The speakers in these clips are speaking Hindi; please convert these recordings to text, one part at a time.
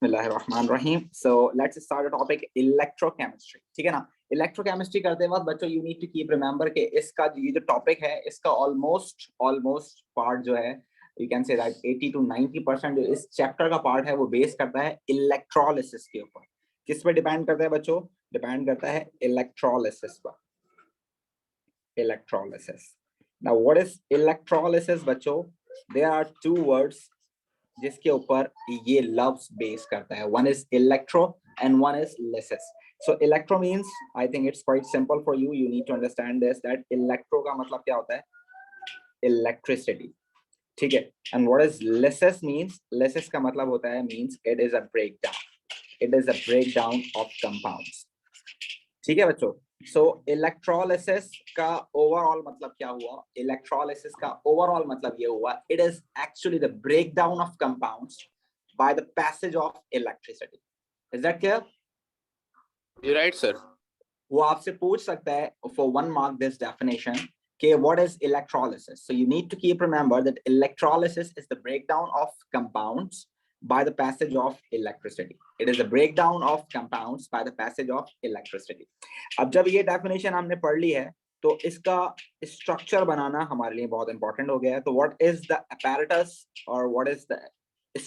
बिस्मिल्लाहिर्रहमानिर्रहीम। So let's start a topic electrochemistry. ठीक है ना। इलेक्ट्रोकेमिस्ट्री करते वक्त बच्चों you need to keep remember कि इसका ये जो टॉपिक है इसका ऑलमोस्ट पार्ट जो है you can say that 80 to 90% जो इस चैप्टर का पार्ट है वो बेस करता है इलेक्ट्रोलिसिस के ऊपर। किस पे डिपेंड करता है बच्चों? डिपेंड करता है इलेक्ट्रोलिसिस पर। Electrolysis. Now what is electrolysis बच्चों? There are two words जिसके ऊपर ये लफ्ज बेस करता है. One is electro and one is lysis. So electro means, I think it's quite simple for you. You need to understand this that electro का मतलब क्या होता है? Electricity. ठीक है. And what is lysis means? Lysis का मतलब होता है means it is a breakdown. It is a breakdown of compounds. ठीक है बच्चों. So electrolysis का overall मतलब क्या हुआ? Electrolysis का overall मतलब ये हुआ it is actually the breakdown of compounds by the passage of electricity. Is that clear? You're right, sir. वो आपसे पूछ सकता है for 1 mark this definition कि what is electrolysis? So you need to keep remember that electrolysis is the breakdown of compounds by the passage of electricity. It is a breakdown of compounds by the passage of electricity. अब जब ये definition हमने पढ़ ली है तो इसका structure बनाना हमारे लिए बहुत important हो गया है. तो what is the apparatus or what is the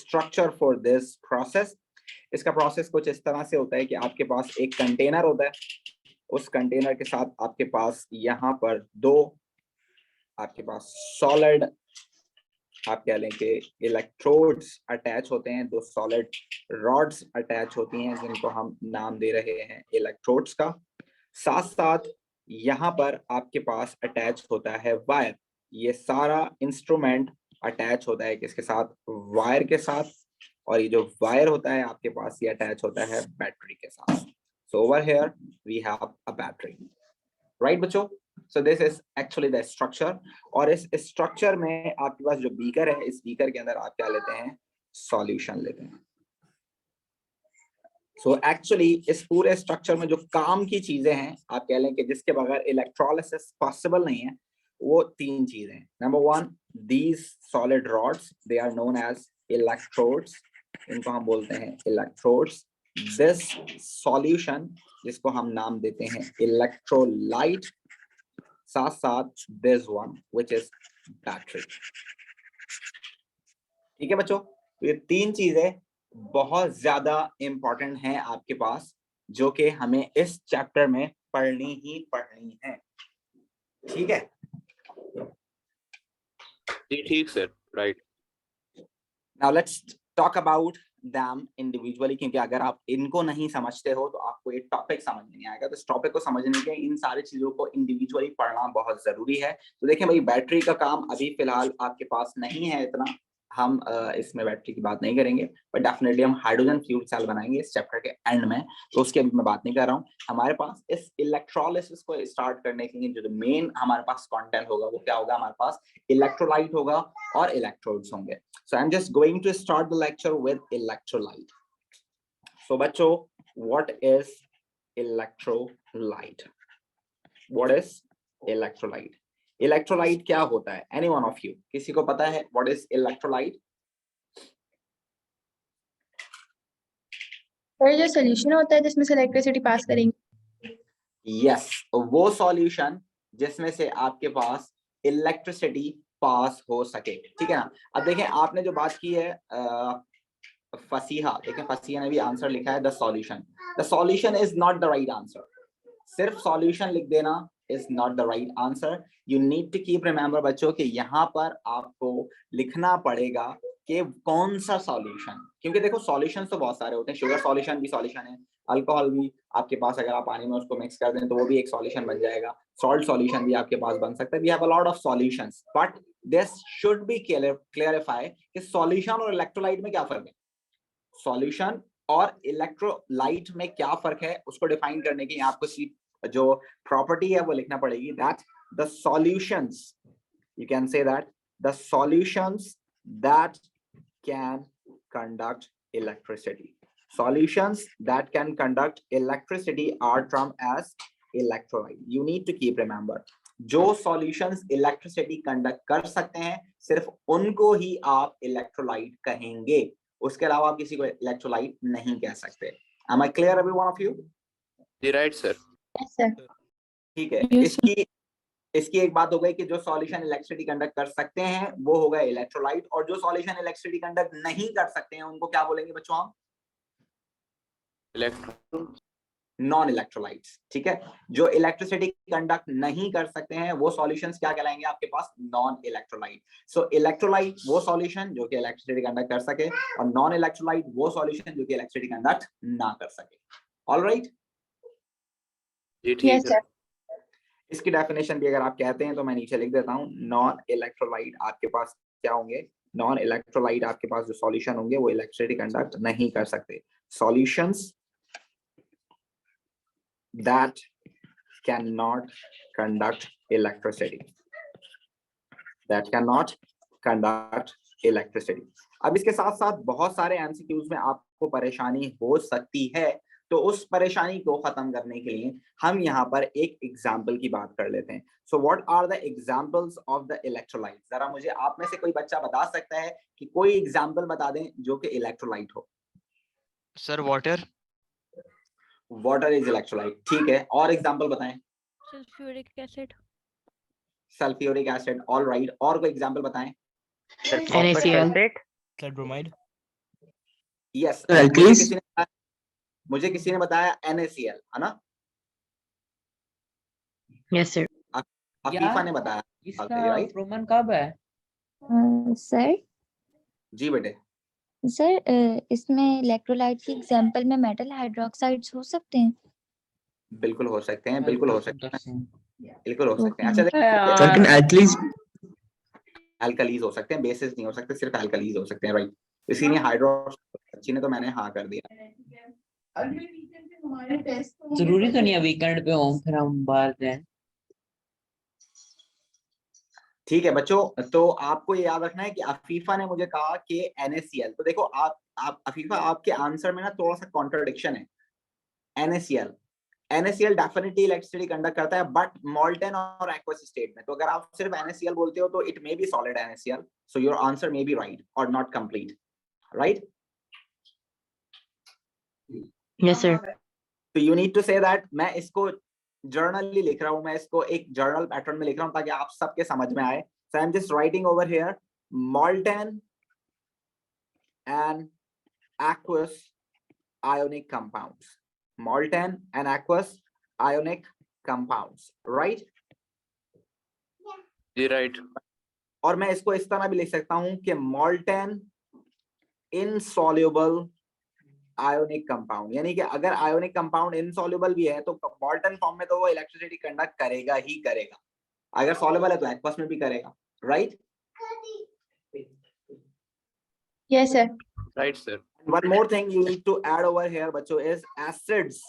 structure for this process? इसका process कुछ इस तरह से होता है कि आपके पास एक container होता है. उस कंटेनर के साथ आपके पास यहाँ पर दो आपके पास सॉलिड आप कह लें कि इलेक्ट्रोड्स अटैच होते हैं. दो सॉलिड रॉड्स अटैच होती हैं जिनको हम नाम दे रहे हैं इलेक्ट्रोड्स का. साथ साथ यहाँ पर आपके पास अटैच होता है वायर. ये सारा इंस्ट्रूमेंट अटैच होता है किसके साथ? वायर के साथ. और ये जो वायर होता है आपके पास ये अटैच होता है बैटरी के साथ. So over here we have a battery, right बच्चों? So this is actually the structure. और इस structure में आपके पास जो बीकर है इस बीकर के अंदर आप क्या लेते हैं? Solution लेते हैं. So actually इस पूरे structure में जो काम की चीजें हैं आप कह लें कि जिसके बगैर electrolysis possible नहीं है वो तीन चीजें हैं. Number one, these solid rods they are known as electrodes. इनको हम बोलते हैं electrodes. This solution जिसको हम नाम देते हैं electrolyte. साथ साथ this one which is battery. ठीक है बच्चों. ये तीन चीजें बहुत ज्यादा इंपॉर्टेंट हैं आपके पास जो कि हमें इस चैप्टर में पढ़नी ही पढ़नी है. ठीक है. ठीक sir. Right. Now let's talk about them individually क्योंकि अगर आप इनको नहीं समझते हो तो आपको ये टॉपिक समझ नहीं आएगा. तो इस टॉपिक को समझने के इन सारी चीजों को इंडिविजुअली पढ़ना बहुत जरूरी है. तो देखें भाई बैटरी का काम अभी फिलहाल आपके पास नहीं है इतना. हम इसमें बैटरी की बात नहीं करेंगे बट डेफिनेटली हम हाइड्रोजन फ्यूल सेल बनाएंगे इस चैप्टर के एंड में. तो उसकी अभी मैं बात नहीं कर रहा हूँ. हमारे पास इस इलेक्ट्रोलिसिस को स्टार्ट करने के लिए जो मेन हमारे पास कंटेंट होगा वो क्या होगा? हमारे पास इलेक्ट्रोलाइट होगा और इलेक्ट्रोड्स होंगे. So I'm just going to start the lecture with electrolyte. So बच्चों, what is electrolyte? What is electrolyte? Electrolyte क्या होता है? Any one of you? किसी को पता है what is electrolyte? सर जो सॉल्यूशन होता है जिसमें से इलेक्ट्रिसिटी पास करेंगे. Yes, वो सॉल्यूशन जिसमें से आपके पास इलेक्ट्रिसिटी पास हो सके. ठीक है ना. अब देखें आपने जो बात की है फसीहा. देखें फसीहा ने भी आंसर लिखा है the solution. The solution is not the right answer. सिर्फ सॉल्यूशन लिख देना is not the right answer. You need to keep remember बच्चों कि यहाँ पर आपको लिखना पड़ेगा कि कौन सा सॉल्यूशन. क्योंकि देखो सॉल्यूशन तो बहुत सारे होते हैं. शुगर सॉल्यूशन भी सॉल्यूशन है. अल्कोहल भी आपके पास अगर आप पानी में उसको मिक्स कर दें तो वो भी एक सॉल्यूशन बन जाएगा. सॉल्ट सॉल्यूशन भी आपके पास बन सकता है. We have a lot of solutions but this should be clarify कि सॉल्यूशन और इलेक्ट्रोलाइट में क्या फर्क है. सॉल्यूशन और इलेक्ट्रोलाइट में क्या फर्क है उसको डिफाइन करने के लिए आपको जो प्रॉपर्टी है वो लिखना पड़ेगी. That the solutions you can say that the solutions that can conduct electricity. Solutions that can conduct electricity are termed as electrolyte. You need to keep remember. जो solutions electricity conduct कर सकते हैं सिर्फ उनको ही आप electrolyte कहेंगे. उसके अलावा आप किसी को इलेक्ट्रोलाइट नहीं कह सकते। Am I clear every one of you? जी राइट सर। Yes, sir. ठीक है, Yes, sir. इसकी एक बात हो गई कि जो सॉल्यूशन इलेक्ट्रिसिटी कंडक्ट कर सकते हैं वो होगा इलेक्ट्रोलाइट, और जो सॉल्यूशन इलेक्ट्रिसिटी कंडक्ट नहीं कर सकते हैं उनको क्या बोलेंगे बच्चों हम? इलेक्ट्रॉन। Non electrolytes. ठीक है, जो इलेक्ट्रिसिटी कंडक्ट नहीं कर सकते हैं वो सॉल्यूशंस क्या कहलाएंगे आपके पास? Non electrolyte. सो इलेक्ट्रोलाइट वो सॉल्यूशन जो कि इलेक्ट्रिसिटी कंडक्ट कर सके, और नॉन इलेक्ट्रोलाइट वो सॉल्यूशन जो कि इलेक्ट्रिसिटी कंडक्ट ना कर सके। ऑलराइट, जी ठीक Yes, है। sir. इसकी डेफिनेशन भी अगर आप कहते हैं तो मैं नीचे लिख देता हूं। नॉन इलेक्ट्रोलाइट आपके पास क्या होंगे? नॉन इलेक्ट्रोलाइट आपके पास जो सॉल्यूशन होंगे वो इलेक्ट्रिसिटी कंडक्ट नहीं कर सकते। Solutions that cannot conduct electricity, that cannot conduct electricity। अब इसके साथ साथ बहुत सारे एमसीक्यूज में आपको परेशानी हो सकती है, तो उस परेशानी को खत्म करने के लिए हम यहाँ पर एक एग्जाम्पल की बात कर लेते हैं। So what are the examples of the electrolyte? जरा मुझे आप में से कोई बच्चा बता सकता है कि कोई एग्जाम्पल बता दें जो कि इलेक्ट्रोलाइट हो? Sir water. Water is electrolyte. ठीक है, और एग्जाम्पल बताएं। Sulphuric acid. Sulphuric acid, all right. और कोई एग्जाम्पल बताएं। NaCl, sir bromide. Yes, alkalis, मुझे किसी ने बताया NaCl, है ना? yes sir. अफीफा ने बताया, इसका राइट? प्रोमन कब है? सर जी बेटे। इसमें इलेक्ट्रोलाइट की एग्जांपल में मेटल हाइड्रोक्साइड्स हो सकते हैं? बिल्कुल हो सकते हैं, बिल्कुल हो सकते हैं, बिल्कुल हो सकते हैं। Okay. अच्छा Sir, can alkalis, अल्कलीज हो सकते हैं, बेसिस नहीं हो सकते, सिर्फ अल्कलीज हो सकते हैं, राइट? इसीलिए हाइड्रोक्साइड अच्छी ने तो मैंने हाँ कर दिया। जरूरी तो नहीं है वीकेंड पे हों फिर हम बाहर जाएं। ठीक है बच्चों, तो आपको ये याद रखना है कि अफीफा ने मुझे कहा कि NaCl। तो देखो आप अफीफा, आपके आंसर में ना थोड़ा सा कॉन्ट्रडिक्शन है। NaCl डेफिनेटली इलेक्ट्रिसिटी कंडक्ट करता है, बट मोल्टेन और एक्वस स्टेट में। तो अगर आप सिर्फ NaCl बोलते हो तो it may be solid NaCl, so your answer may be right और not complete, right? yes sir. तो you need to say that. मैं इसको जर्नली लिख रहा हूं, मैं इसको एक जर्नल पैटर्न में लिख रहा हूं ताकि आप सबके समझ में आए। So I am just writing over here molten and aqueous ionic compounds, molten and aqueous ionic compounds, right? जी राइट। और मैं इसको इस तरह भी लिख सकता हूं कि molten insoluble ionic compound, यानी कि अगर ionic compound insoluble भी है तो molten form में तो वो इलेक्ट्रिसिटी कंडक्ट करेगा ही करेगा, अगर soluble है तो aqueous में भी करेगा, right? Yes, sir. Right sir. One more thing you need to add over here बच्चों is acids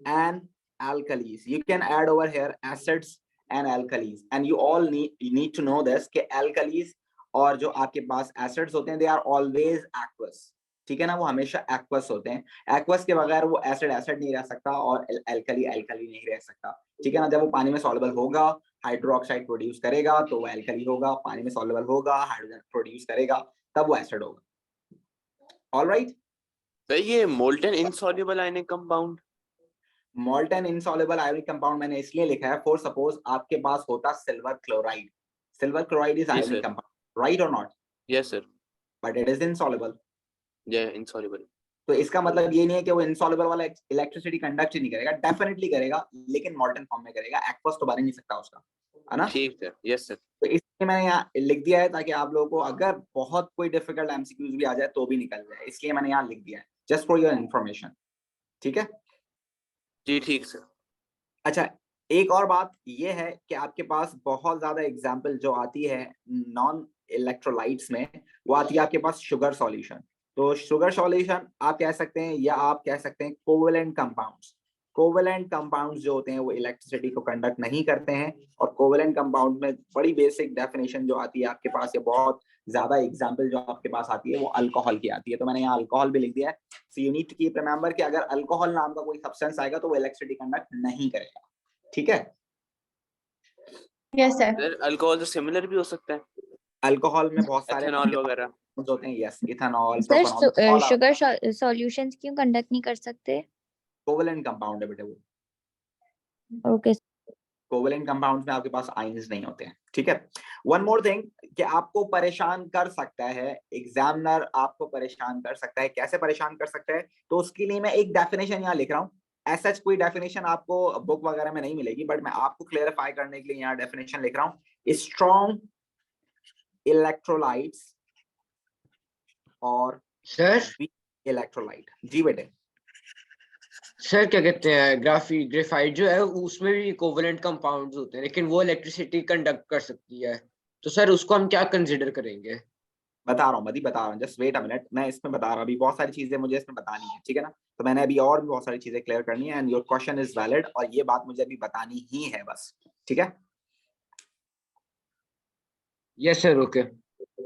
and alkalis. You can add over here acids and alkalis, and you all need to know this कि alkalis और जो आपके पास acids होते हैं they are always aqueous, ठीक है ना? वो हमेशा aqueous होते हैं। aqueous के बगैर वो acid नहीं रह सकता और alkali नहीं रह सकता, ठीक है ना? जब वो पानी में soluble होगा, हाइड्रोक्साइड प्रोड्यूस करेगा तो वो alkali होगा, पानी में soluble होगा, हाइड्रोजन प्रोड्यूस करेगा तब वो acid होगा। All right? सर ये molten insoluble ionic compound. Molten insoluble ionic compound मैंने इसलिए लिखा है फॉर सपोज आपके पास होता silver chloride. Silver chloride is ionic compound, right और not? Yes sir. But it is insoluble. या इनसॉल्युबल। तो इसका मतलब ये नहीं है कि वो इनसॉल्युबल वाला इलेक्ट्रिसिटी कंडक्ट ही नहीं करेगा, डेफिनेटली करेगा, लेकिन मोल्टन फॉर्म में करेगा, एक्वस तो बन ही नहीं सकता उसका, है ना? ठीक सर। Yes sir. तो इसलिए मैंने यहाँ लिख दिया है ताकि आप लोगों को अगर बहुत कोई डिफिकल्ट एमसीक्यूज भी आ जाए तो भी निकल जाए, इसलिए मैंने यहाँ लिख दिया है जस्ट फॉर योर इन्फॉर्मेशन, ठीक है? जी ठीक सर। अच्छा, एक और बात ये है कि आपके पास बहुत ज्यादा एग्जाम्पल जो आती है नॉन इलेक्ट्रोलाइट्स में, वो आती है आपके पास शुगर सॉल्यूशन। तो शुगर सॉल्यूशन आप कह सकते हैं या आप कह सकते हैं कोवेलेंट कंपाउंड्स। कोवेलेंट कंपाउंड्स जो होते हैं वो इलेक्ट्रिसिटी को कंडक्ट नहीं करते हैं, और कोवेलेंट कंपाउंड में बड़ी बेसिक डेफिनेशन जो आती है आपके पास, ये बहुत ज्यादा एग्जाम्पल जो आपके पास आती है वो अल्कोहल की आती है। तो मैंने यहाँ अल्कोहल भी लिख दिया है। So you need to keep remember कि अगर अल्कोहल नाम का कोई सब्सटेंस आएगा तो वो इलेक्ट्रिसिटी कंडक्ट नहीं करेगा, ठीक है? Yes, sir. सर अल्कोहल तो सिमिलर भी हो सकता है, अल्कोहल में बहुत सारे एथेनॉल वगैरह। compounds होते हैं, yes, ethanol, sir propanol, all are sugar solutions क्यों कंडक्ट नहीं कर सकते? covalent compound है बेटे वो। ओके कोवेलेंट कंपाउंड्स में आपके पास आयंस नहीं होते हैं, ठीक है। वन मोर थिंग कि आपको परेशान कर सकता है एग्जामिनर, आपको परेशान कर सकता है, कैसे परेशान कर सकता है, तो उसके लिए मैं एक डेफिनेशन यहाँ लिख रहा हूँ। ऐसा कोई डेफिनेशन आपको बुक वगैरह में नहीं मिलेगी, बट मैं आपको क्लेरिफाई करने के लिए यहाँ डेफिनेशन लिख रहा हूँ। स्ट्रॉन्ग इलेक्ट्रोलाइट्स और सर वीक इलेक्ट्रोलाइट। जी बेटे। सर क्या कहते हैं, ग्रेफाइट जो है उसमें भी कोवेलेंट कंपाउंड्स होते हैं, लेकिन वो इलेक्ट्रिसिटी कंडक्ट कर सकती है, तो सर उसको हम क्या कंसीडर करेंगे? बता रहा हूँ मदी, बता रहा हूँ, जस्ट वेट अ मिनट, मैं इसमें बता रहा हूँ, अभी बहुत सारी चीजें मुझे इसमें बतानी है, ठीक है ना। तो मैंने अभी और भी बहुत सारी चीजें क्लियर करनी है, and your question is valid, और ये बात मुझे अभी बतानी ही है बस, ठीक है। Yes sir, okay.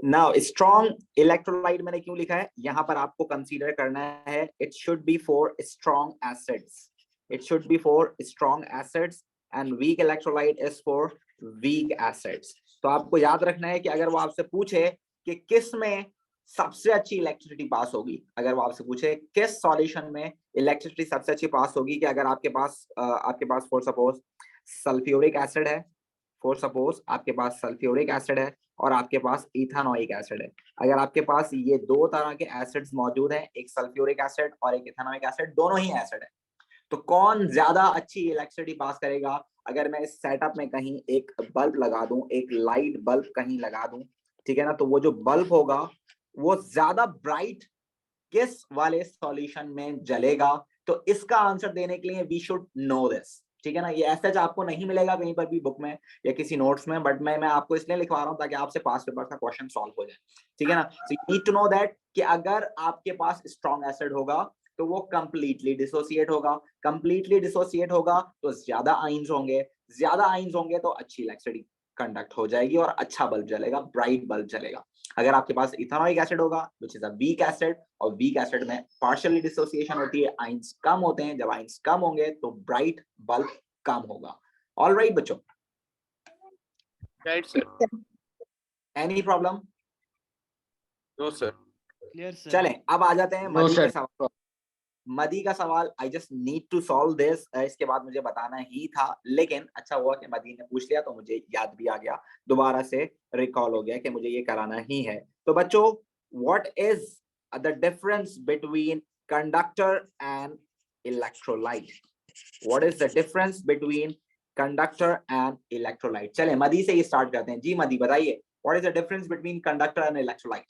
Now strong electrolyte मैंने क्यों लिखा है यहाँ पर, आपको कंसीडर करना है it should be for strong acids, it should be for strong acids, and weak electrolyte is for weak acids. तो आपको याद रखना है कि अगर वो आपसे पूछे कि किस में सबसे अच्छी इलेक्ट्रिसिटी पास होगी, अगर वो आपसे पूछे किस सॉल्यूशन में इलेक्ट्रिसिटी सबसे अच्छी पास होगी, कि अगर आपके पास फॉर सपोज सल्फ्यूरिक एसिड है, फॉर सपोज आपके पास सल्फ्यूरिक एसिड है और आपके पास इथानोइक एसिड है, अगर आपके पास ये दो तरह के एसिड्स मौजूद हैं, एक सल्फ्यूरिक एसिड और एक इथानोइक एसिड, दोनों ही एसिड है, तो कौन ज्यादा अच्छी इलेक्ट्रिसिटी पास करेगा? अगर मैं इस सेटअप में कहीं एक बल्ब लगा दूं, एक लाइट बल्ब कहीं लगा दूं, ठीक है ना, तो वो जो बल्ब होगा वो ज्यादा ब्राइट किस वाले सॉल्यूशन में जलेगा? तो इसका आंसर देने के लिए वी शुड नो दिस, ठीक है ना। ये ऐसा आपको नहीं मिलेगा कहीं पर भी बुक में या किसी नोट्स में, बट मैं आपको इसलिए लिखवा रहा हूं ताकि आपसे पास पेपर का क्वेश्चन सॉल्व हो जाए, ठीक है ना। So you need to know that कि अगर आपके पास स्ट्रॉन्ग एसिड होगा तो वो कंप्लीटली डिसोसिएट होगा, कंप्लीटली डिसोसिएट होगा तो ज्यादा आयंस होंगे, ज्यादा आयंस होंगे तो अच्छी इलेक्ट्रिसिटी कंडक्ट हो जाएगी और अच्छा बल्ब जलेगा, ब्राइट बल्ब जलेगा। अगर आपके पास इथेनॉइक एसिड होगा which is a weak acid, और वीक एसिड में पार्शियली डिसोसिएशन होती है, आयंस कम होते हैं, जब आयंस कम होंगे तो ब्राइट बल्ब कम होगा। ऑलराइट बच्चों, right sir. Any problem? No sir. Clear, sir. चलें अब आ जाते हैं नो मदी के सर। सवाल। मदी का सवाल I just need to solve this, इसके बाद मुझे बताना ही था, लेकिन अच्छा हुआ कि मदी ने पूछ लिया तो मुझे याद भी आ गया, दोबारा से रिकॉल हो गया कि मुझे ये कराना ही है। तो बच्चों, what is the difference between conductor and electrolyte? What is the difference between conductor and electrolyte? चले मदी से ही स्टार्ट करते हैं। जी मदी बताइए, what is the difference between conductor and electrolyte?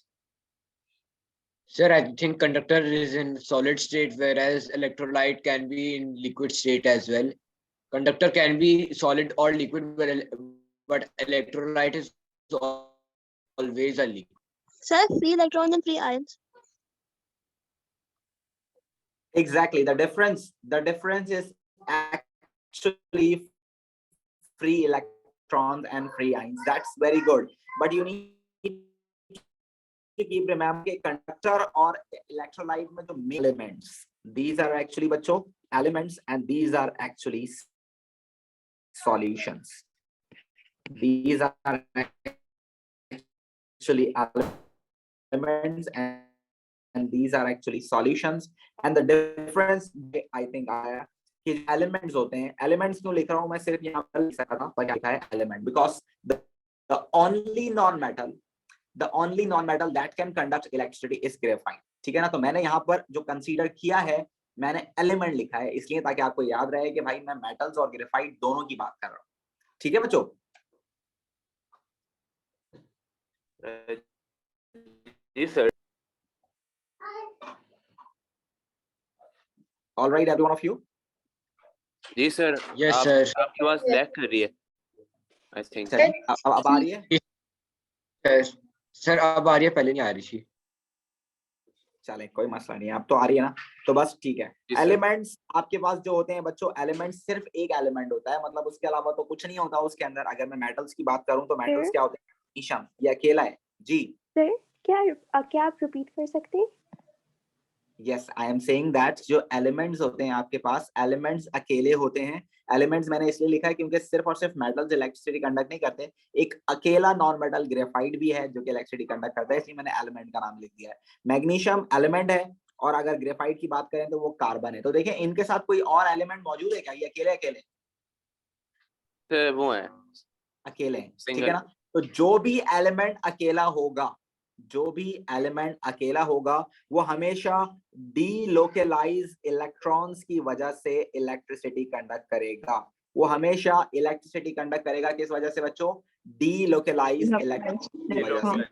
Sir, I think conductor is in solid state, whereas electrolyte can be in liquid state as well. Conductor can be solid or liquid, but electrolyte is always a liquid. Sir, free electrons and free ions. Exactly. The difference is actually free electrons and free ions. That's very good. But you need to keep remember conductor or electrolyte में जो main elements, these are actually बच्चों elements and these are actually solutions. These are actually elements and these are actually solutions. And the difference I think आया कि elements होते हैं, elements क्यों लिख रहा हूँ मैं, सिर्फ यहाँ पर लिख सकता था पर लिखा है element because the only non-metal that can conduct electricity is graphite, ठीक है ना। तो मैंने यहाँ पर जो कंसीडर किया है मैंने एलिमेंट लिखा है, इसलिए ताकि आपको याद रहे कि भाई मैं मेटल्स और ग्रेफाइट दोनों की बात कर रहा हूँ, ठीक है बच्चों। जी sir. All right, every one of you. जी सर। Yes, sir. आपकी आवाज लैग कर रही है आई थिंक। अब आ रही है? सर अब आ रही है, पहले नहीं आ रही थी। चले कोई मसला नहीं है, अब तो आ रही है ना, तो बस ठीक है। एलिमेंट्स आपके पास जो होते हैं बच्चों, एलिमेंट्स सिर्फ एक एलिमेंट होता है, मतलब उसके अलावा तो कुछ नहीं होता उसके अंदर। अगर मैं मेटल्स की बात करूं तो मेटल्स क्या होते हैं? ईशम, ये अकेला है। जी सर क्या आप रिपीट कर सकते हैं? Yes, I am saying that जो elements होते हैं आपके पास, elements अकेले होते हैं. Elements मैंने इसलिए लिखा है क्योंकि सिर्फ और सिर्फ metals electricity conduct नहीं करते. एक अकेला non metal graphite भी है जो कि electricity conduct करता है, इसलिए मैंने element का नाम लिख दिया है. Magnesium element है, और अगर graphite की बात करें तो वो carbon है. तो देखें इनके साथ कोई और element मौजूद है क्या? ये अकेले अकेले सर वो है अकेले हैं, ठीक है Single. ना? तो जो भी एलिमेंट अकेला होगा, जो भी एलिमेंट अकेला होगा, वो हमेशा डीलोकलाइज इलेक्ट्रॉन्स की वजह से इलेक्ट्रिसिटी कंडक्ट करेगा. वो हमेशा इलेक्ट्रिसिटी कंडक्ट करेगा किस वजह से बच्चों? डीलोकलाइज इलेक्ट्रॉन्स की वजह से.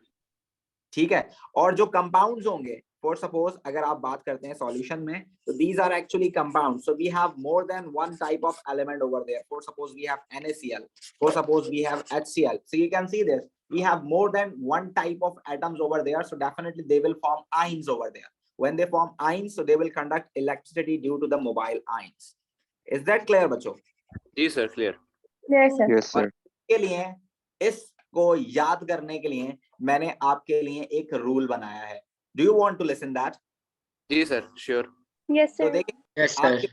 ठीक है. और जो कंपाउंड्स होंगे, फॉर सपोज अगर आप बात करते हैं सॉल्यूशन में, तो these are actually compounds. So we have more than one type of element over there. For suppose we have NaCl, for suppose we have HCl. So you can see this, we have more than one type of atoms over there. So definitely they will form ions over there. When they form ions, so they will conduct electricity due to the mobile ions. Is that clear बच्चों? जी sir clear. Yes, sir. Yes, sir. के लिए इसको याद करने के लिए मैंने आपके लिए एक रूल बनाया है. Do you want to listen that? जी सर श्योर. Yes, तो sir. देखिए Yes, sir.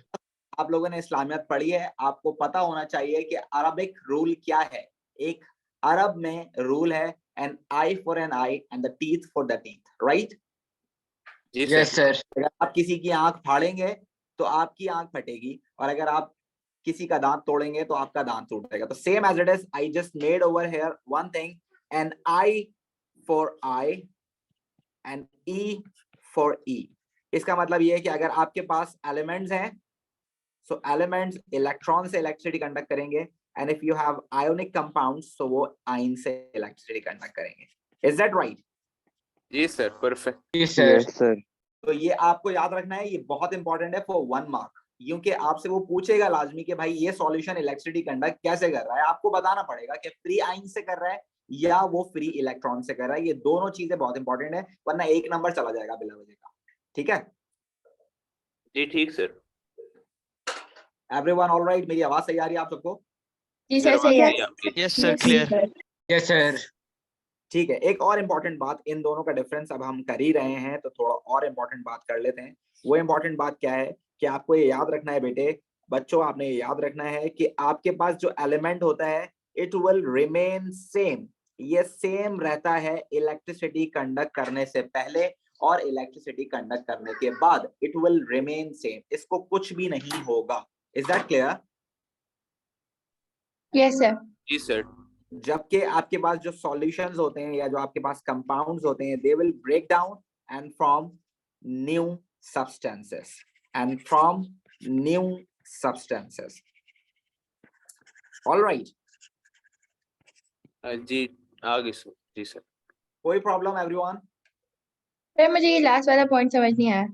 आप लोगों ने इस्लामियत पढ़ी है, आपको पता होना चाहिए कि अरबिक रूल क्या है. एक अरब में रूल है an eye for an eye and the teeth for the teeth, right? जी Yes, सर. sir. अगर आप किसी की आंख फाड़ेंगे तो आपकी आंख फटेगी, और अगर आप किसी का दांत तोड़ेंगे तो आपका दांत टूटेगा. तो same as it is, I just made over here one thing, an eye for eye and E for E. इसका मतलब ये है कि अगर आपके पास एलिमेंट्स हैं, सो एलिमेंट्स इलेक्ट्रॉन से इलेक्ट्रिसिटी कंडक्ट करेंगे, and if you have ionic compounds तो वो आयन से इलेक्ट्रिसिटी कंडक्ट करेंगे. Is that right? जी sir perfect. Yes, sir. Yes, sir. तो ये आपको याद रखना है, ये बहुत इंपॉर्टेंट है फॉर 1 मार्क, क्योंकि आपसे वो पूछेगा लाजमी कि भाई ये सॉल्यूशन इलेक्ट्रिसिटी कंडक्ट कैसे कर रहा है. आपको बताना पड़ेगा कि फ्री आयन से कर रहा है या वो फ्री इलेक्ट्रॉन से कर रहा है. ये दोनों चीजें बहुत इंपॉर्टेंट है, वरना एक नंबर चला जाएगा बिला वजह का. ठीक है? जी ठीक सर. Everyone all right? मेरी आवाज सही आ रही है आप सबको? जी सर, सही है. Yes, sir. Clear. Yes, sir. ठीक है. एक और इम्पोर्टेंट बात, इन दोनों का डिफरेंस अब हम कर ही रहे हैं तो थोड़ा और इम्पोर्टेंट बात कर लेते हैं. वो इम्पोर्टेंट बात क्या है कि आपको ये याद रखना है बेटे, बच्चों आपने ये याद रखना है कि आपके पास जो एलिमेंट होता है इट विल रिमेन सेम. ये सेम रहता है इलेक्ट्रिसिटी कंडक्ट करने से पहले और इलेक्ट्रिसिटी कंडक्ट करने के बाद. इट विल रिमेन सेम, इसको कुछ भी नहीं होगा. Is that clear? Yes, sir. जी सर. जबकि आपके पास जो सॉल्यूशंस होते हैं या जो आपके पास कंपाउंड्स होते हैं, they will break down and form new substances and from new substances. Alright, जी आगे सर. जी सर. कोई प्रॉब्लम एवरीवन? सर मुझे ये लास्ट वाला पॉइंट समझ नहीं आया.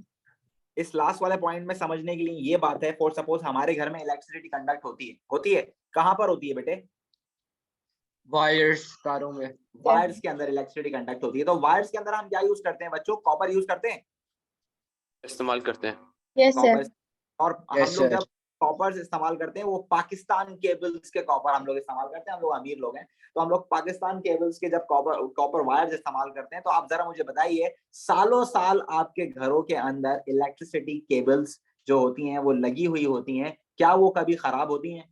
इस लास्ट वाले पॉइंट में समझने के लिए ये बात है, फॉर सपोज हमारे घर में इलेक्ट्रिसिटी कंडक्ट होती है. कहां पर होती है बेटे? Wires, तारों में. वायर्स के अंदर इलेक्ट्रिसिटी कंडक्ट होती है. तो वायर्स के अंदर हम क्या यूज करते हैं बच्चों? कॉपर यूज करते हैं. इस्तेमाल करते हैं. Yes, sir. कॉपर. और हम Yes, लोग sir. जब कॉपर इस्तेमाल करते हैं वो पाकिस्तान केबल्स के कॉपर हम लोग इस्तेमाल करते हैं. हम लोग अमीर लोग हैं तो हम लोग पाकिस्तान केबल्स के जब कॉपर वायर्स इस्तेमाल करते हैं, तो आप जरा मुझे बताइए, सालों साल आपके घरों के अंदर इलेक्ट्रिसिटी केबल्स जो होती हैं वो लगी हुई होती हैं, क्या वो कभी खराब होती हैं?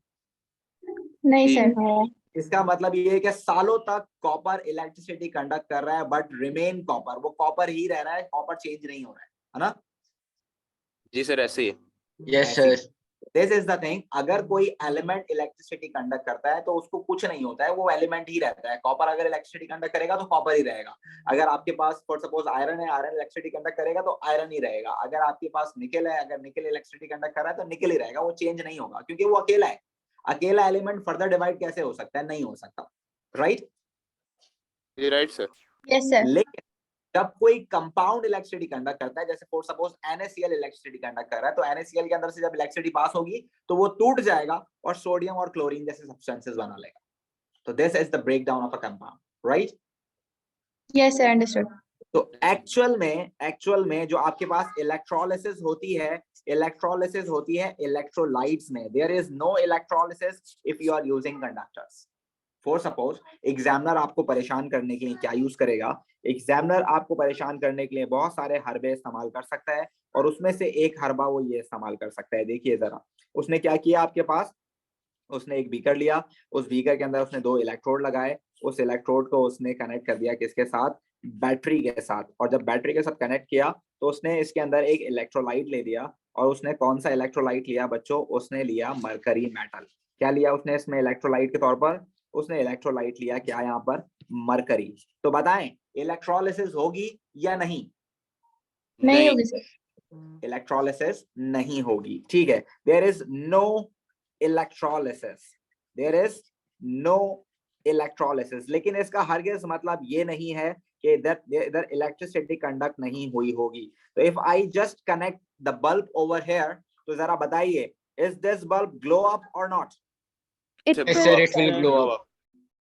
नहीं जी. सर. इसका मतलब ये है कि सालों तक कॉपर इलेक्ट्रिसिटी कंडक्ट कर रहा है, बट रिमेन कॉपर, वो कॉपर ही रह रहा है, कॉपर चेंज नहीं हो रहा है ना? जी सर ऐसे ही. Yes, sir. This is the thing. अगर कोई एलिमेंट इलेक्ट्रिसिटी कंडक्ट करता है तो उसको कुछ नहीं होता है, वो एलिमेंट ही रहता है. कॉपर अगर इलेक्ट्रिसिटी कंडक्ट करेगा तो कॉपर ही रहेगा. अगर आपके पास फॉर सपोज आयरन है, आयरन इलेक्ट्रिसिटी कंडक्ट करेगा तो आयरन ही रहेगा. अगर आपके पास निकेल है, अगर निकेल इलेक्ट्रिसिटी कंडक्ट कर रहा है तो निकेल ही रहेगा, वो चेंज नहीं होगा, क्योंकि वो अकेला है. अकेला एलिमेंट फर्दर डिवाइड कैसे हो सकता है? नहीं हो सकता. राइट? जी राइट सर. Yes, sir. लेकिन जब कोई कंपाउंड इलेक्ट्रिसिटी कंडक्ट करता है, जैसे for suppose NaCl electricity conduct कर रहा है, तो NaCl के अंदर से जब इलेक्ट्रिसिटी पास होगी तो वो टूट जाएगा और सोडियम और क्लोरीन जैसे सब्सटेंसेस बना लेगा. तो this is the breakdown of a compound. Right? Yes, sir. Understood. तो एक्चुअल में जो आपके पास इलेक्ट्रोलिसिस होती है इलेक्ट्रोलाइट्स में. There is no electrolysis if you are using conductors. For suppose examiner आपको परेशान करने के लिए क्या यूज करेगा, एग्जामिनर आपको परेशान करने के लिए बहुत सारे हरबे इस्तेमाल कर सकता है, और उसमें से एक हरबा वो ये इस्तेमाल कर सकता है। देखिए जरा, उसने क्या किया आपके पास, उसने एक बीकर लिया, उस बीकर के अंदर उसने 2 इलेक्ट्रोड लगाए, उस इलेक्ट्रोड को उसने कनेक्ट कर दिया किसके साथ, बैटरी के साथ, और जब बैटरी के साथ कनेक्ट किया तो उसने इसके अंदर एक इलेक्ट्रोलाइट ले दिया, और उसने कौन सा इलेक्ट्रोलाइट लिया बच्चों, उसने लिया मरकरी मेटल। क्या लिया उसने इसमें इलेक्ट्रोलाइट के तौर पर, उसने इलेक्ट्रोलाइट लिया क्या यहाँ पर, मरकरी। तो बताएं इलेक्ट्रोलिसिस होगी या नहीं, नहीं होगी सर। इलेक्ट्रोलिसिस नहीं होगी, ठीक है। There is no electrolysis, there is no electrolysis, लेकिन इसका हरगिज मतलब ये नहीं है कि इधर इलेक्ट्रिसिटी कंडक्ट नहीं हुई होगी। तो if I just connect the bulb over here, तो जरा बताइए is this bulb glow up or not? It Yes, sir, it will glow up.